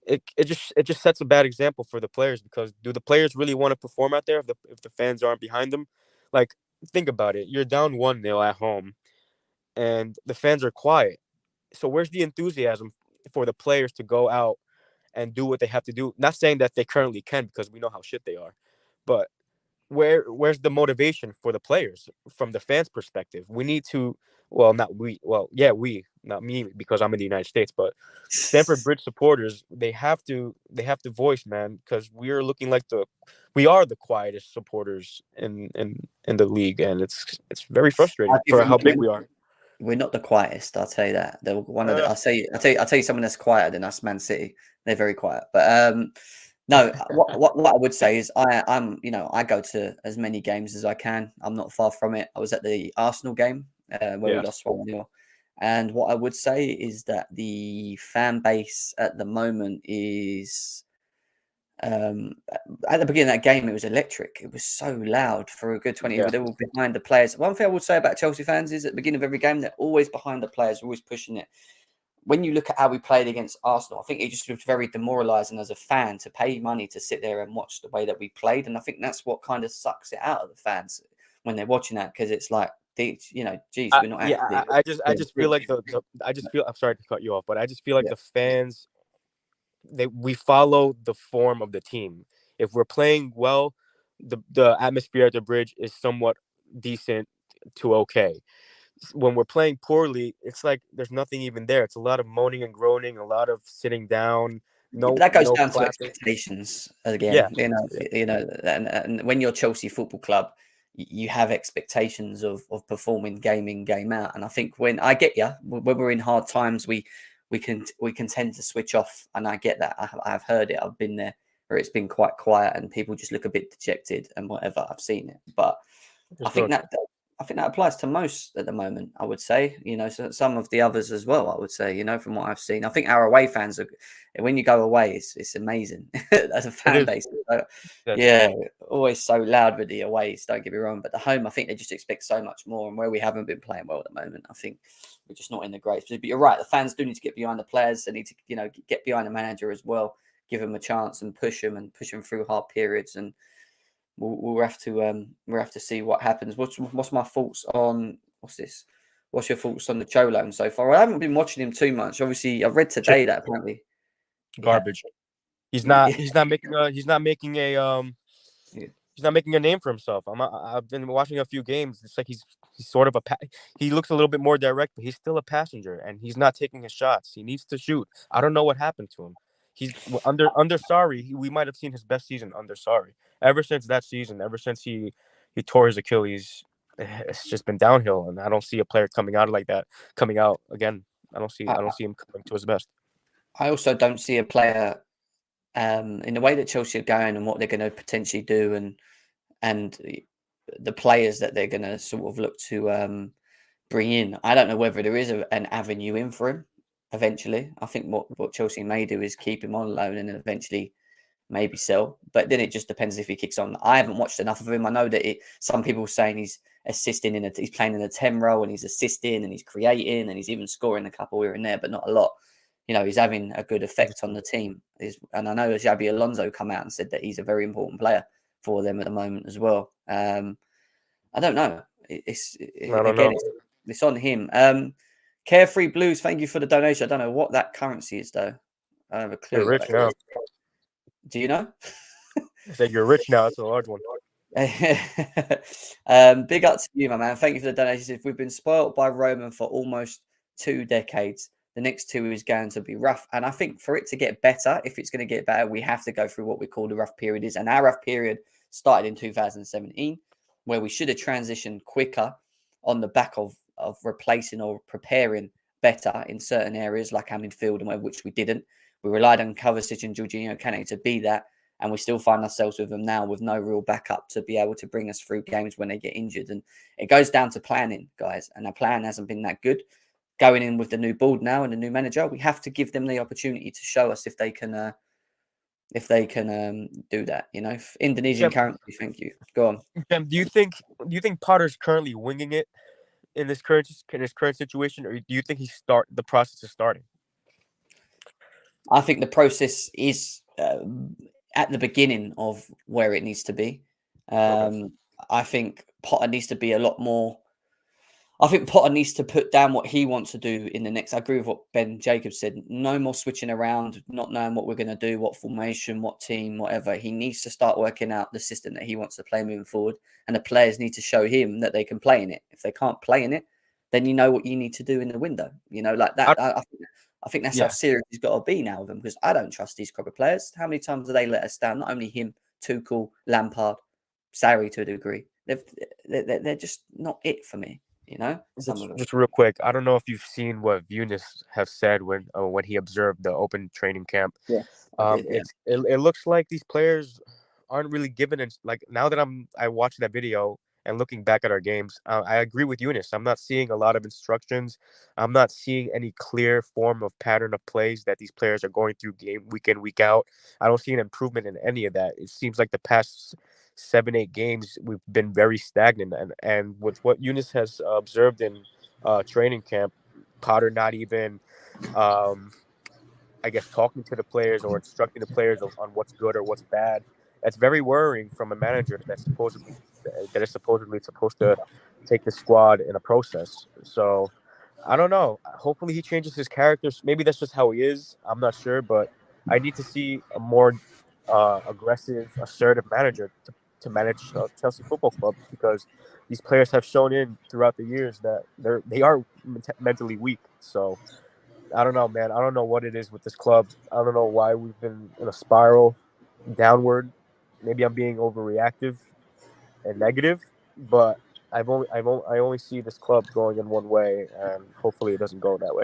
it just sets a bad example for the players, because do the players really want to perform out there if the fans aren't behind them? Like, think about it. You're down 1-0 at home. and the fans are quiet. So where's the enthusiasm for the players to go out and do what they have to do? Not saying that they currently can, because we know how shit they are, but where's the motivation for the players from the fans' perspective? We need to, well, not we, well, yeah, we, not me, because I'm in the United States, but Stamford Bridge supporters, they have to voice, man, because we are the quietest supporters in the league, and it's very frustrating for how big we are. We're not the quietest, I'll tell you that. They're one of the, Uh, I'll tell you someone that's quieter than us, Man City. They're very quiet. But no, what I would say is I'm I go to as many games as I can. I'm not far from it. I was at the Arsenal game where we Yeah. lost 1-0. And what I would say is that the fan base at the moment is at the beginning of that game, it was electric. It was so loud for a good 20 Yeah. They were behind the players. One thing I would say about Chelsea fans is at the beginning of every game, they're always behind the players, always pushing it. When you look at how we played against Arsenal, I think it just was very demoralising as a fan to pay money to sit there and watch the way that we played. And I think that's what kind of sucks it out of the fans when they're watching that, because it's like, geez, we're not yeah, actually. I just feel like I'm sorry to cut you off, but I just feel like Yeah. the fans, we follow the form of the team. If we're playing well, the atmosphere at the bridge is somewhat decent to okay. When we're playing poorly, it's like there's nothing even there. It's a lot of moaning and groaning, a lot of sitting down, Yeah, but that goes no down to clapping. expectations Yeah, again. And when you're Chelsea Football Club, you have expectations of performing game in, game out. And I think when I get you, when we're in hard times, we can tend to switch off, and I get that. I've heard it. I've been there where it's been quite quiet and people just look a bit dejected and whatever. I've seen it, but for I think sure. I think that applies to most at the moment. I would say, so some of the others as well. I would say, from what I've seen, I think our away fans are. When you go away, it's amazing as a It fan is. base. So, Yes. yeah, always so loud with the aways. Don't get me wrong, but the home, I think they just expect so much more. And where we haven't been playing well at the moment, I think we're just not in the great position. But you're right, the fans do need to get behind the players. They need to, get behind the manager as well, give them a chance and push them through hard periods. And we'll have to see what happens. What's my thoughts on what's this? What's your thoughts on the Cholo so far? I haven't been watching him too much. Obviously, I read Shit, today that apparently, yeah, garbage. He's yeah, not making a name for himself. I've been watching a few games. It's like he's sort of he looks a little bit more direct, but he's still a passenger, and he's not taking his shots. He needs to shoot. I don't know what happened to him. He's under Sarri. We might have seen his best season under Sarri. Ever since that season, ever since he tore his Achilles, it's just been downhill. And I don't see a player coming out again. I don't see him coming to his best. I also don't see a player in the way that Chelsea are going and what they're going to potentially do, and the players that they're going to sort of look to bring in. I don't know whether there is an avenue in for him eventually. I think what Chelsea may do is keep him on loan and then eventually maybe sell. But then it just depends if he kicks on. I haven't watched enough of him. I know that some people are saying he's assisting he's playing in a 10 role and he's assisting and he's creating and he's even scoring a couple here and there, but not a lot. He's having a good effect on the team. And I know Xabi Alonso come out and said that he's a very important player for them at the moment as well. I don't know. I don't know. It's on him. Carefree Blues, thank you for the donation. I don't know what that currency is though. I don't have a clue. You're rich now. Do you know? I said you're rich now. That's a large one. Big up to you, my man. Thank you for the donations. If we've been spoiled by Roman for almost 2 decades, the next 2 is going to be rough. And I think for it to get better, if it's going to get better, we have to go through what we call the rough period is. And our rough period started in 2017, where we should have transitioned quicker on the back of replacing or preparing better in certain areas like our midfield, and which we didn't. We relied on Kovacic and Jorginho Kane to be that. And we still find ourselves with them now with no real backup to be able to bring us through games when they get injured. And it goes down to planning, guys. And our plan hasn't been that good. Going in with the new board now and the new manager, we have to give them the opportunity to show us if they can do that. Indonesian currency. Thank you. Go on. Jem, do you think Potter's currently winging it in this current situation, or do you think the process is starting? I think the process is at the beginning of where it needs to be. Okay. I think Potter needs to be a lot more. I think Potter needs to put down what he wants to do in the next. I agree with what Ben Jacobs said. No more switching around, not knowing what we're going to do, what formation, what team, whatever. He needs to start working out the system that he wants to play moving forward. And the players need to show him that they can play in it. If they can't play in it, then you know what you need to do in the window. You know, like that. I think that's how serious he's got to be now with them, because I don't trust these crop of players. How many times do they let us down? Not only him, Tuchel, Lampard, Sarri to a degree. They're just not it for me. You know, just real quick. I don't know if you've seen what Eunice have said when he observed the open training camp. Yes, it looks like these players aren't really given it. Like now that I watched that video and looking back at our games, I agree with Eunice. I'm not seeing a lot of instructions. I'm not seeing any clear form of pattern of plays that these players are going through game week in, week out. I don't see an improvement in any of that. It seems like the past 7-8 games we've been very stagnant, and with what Eunice has observed in training camp, Potter not even I guess talking to the players or instructing the players on what's good or what's bad. That's very worrying from a manager that is supposedly supposed to take the squad in a process. So I don't know. Hopefully he changes his character. Maybe that's just how he is. I'm not sure, but I need to see a more aggressive, assertive manager to manage Chelsea Football Club, because these players have shown throughout the years that they are mentally weak. So I don't know, man. I don't know what it is with this club. I don't know why we've been in a spiral downward. Maybe I'm being overreactive and negative, but I only see this club going in one way, and hopefully it doesn't go that way.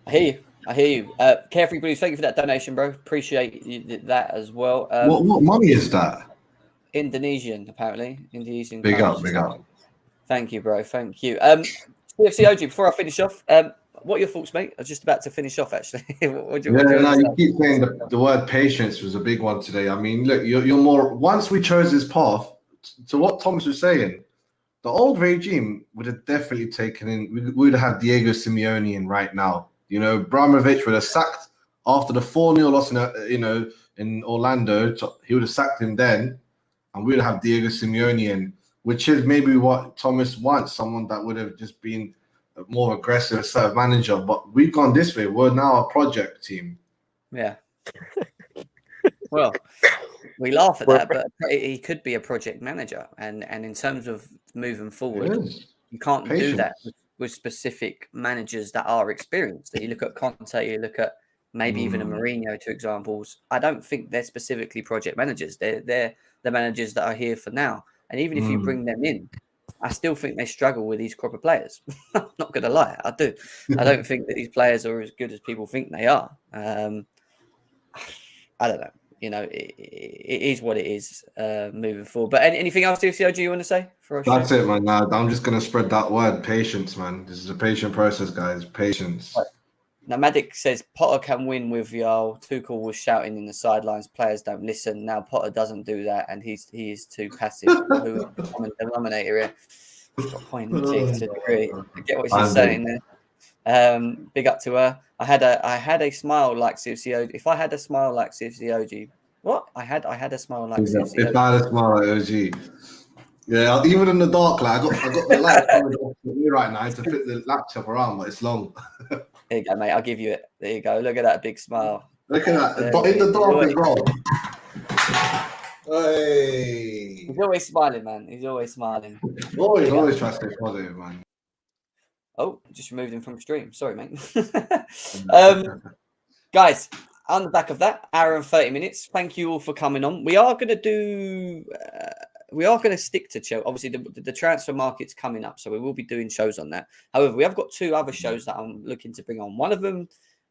I hear you. Carefree Blues, thank you for that donation, bro. Appreciate that as well. What money is that? Indonesian, apparently. Indonesian. Big up. Thank you, bro. Thank you. CFCOG, before I finish off, what are your thoughts, mate? I was just about to finish off, actually. You keep saying the word patience was a big one today. I mean, look, you're more. Once we chose this path, to what Thomas was saying, the old regime would have definitely taken in. We would have Diego Simeone in right now. You know, Abramovich would have sacked after the 4-0 loss in Orlando. He would have sacked him then, and we would have Diego Simeone in, which is maybe what Thomas wants, someone that would have just been a more aggressive sort of manager. But we've gone this way. We're now a project team. Yeah. Well, we laugh at that, but he could be a project manager. And in terms of moving forward, you can't do that with specific managers that are experienced. You look at Conte, you look at maybe even a Mourinho, 2 examples. I don't think they're specifically project managers. They're the managers that are here for now. And even if you bring them in, I still think they struggle with these crop of players. I'm not going to lie, I do. I don't think that these players are as good as people think they are. I don't know. You know, it is what it is moving forward. But anything else, CFCOG, you want to say? That's it, man. Now, I'm just going to spread that word, patience, man. This is a patient process, guys. Patience. Right. Nomadic says Potter can win with Yal. Tuchel was shouting in the sidelines. Players don't listen. Now Potter doesn't do that, and he is too passive. Who is the common denominator here? He's got a point to a degree. I get what she's saying there. Big up to her. I had a smile like CFCOG. If I had a smile like CFCOG, what? I had a smile like CFCOG. If I had a smile like OG. Yeah, even in the dark, like I got the light coming off me right now to fit the laptop around, but it's long. There you go, mate. I'll give you it. There you go. Look at that big smile. Look at that. But in the dark as well. Hey. He's always smiling, man. He's always smiling. Always try to stay positive, man. Oh, just removed him from stream. Sorry, mate. Guys, on the back of that, hour and 30 minutes. Thank you all for coming on. We are going to stick to Chelsea. Obviously, the transfer market's coming up, so we will be doing shows on that. However, we have got 2 other shows that I'm looking to bring on. One of them,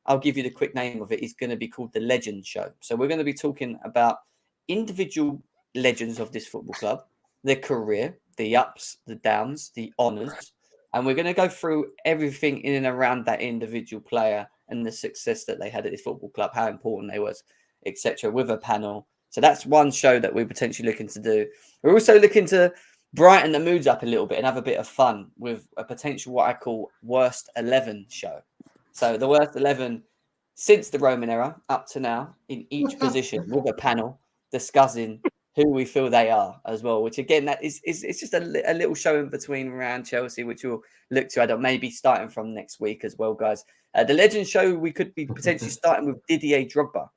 I'll give you the quick name of it, is going to be called The Legend Show. So we're going to be talking about individual legends of this football club, their career, the ups, the downs, the honours, and we're going to go through everything in and around that individual player and the success that they had at this football club, how important they was, etc., with a panel. So that's one show that we're potentially looking to do. We're also looking to brighten the moods up a little bit and have a bit of fun with a potential what I call Worst 11 show. So the Worst 11 since the Roman era up to now in each position with a panel discussing who we feel they are as well. Which again, that is it's just a little show in between around Chelsea, which we'll look to add on maybe starting from next week as well, guys. The Legend Show, we could be potentially starting with Didier Drogba.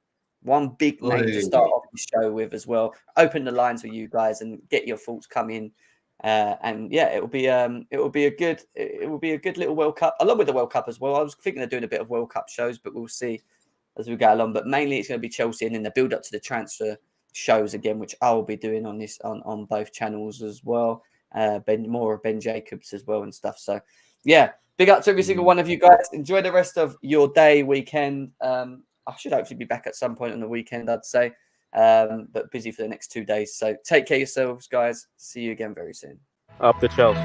One big name to start off the show with as well. Open the lines with you guys and get your thoughts come in. And yeah, it will be a good little World Cup along with the World Cup as well. I was thinking of doing a bit of World Cup shows, but we'll see as we go along. But mainly it's going to be Chelsea and then the build up to the transfer shows again, which I will be doing on both channels as well. More of Ben Jacobs as well and stuff. So yeah, big up to every single one of you guys. Enjoy the rest of your day, weekend. I should hopefully be back at some point on the weekend, I'd say. But busy for the next 2 days. So take care of yourselves, guys. See you again very soon. Up the Chelsea.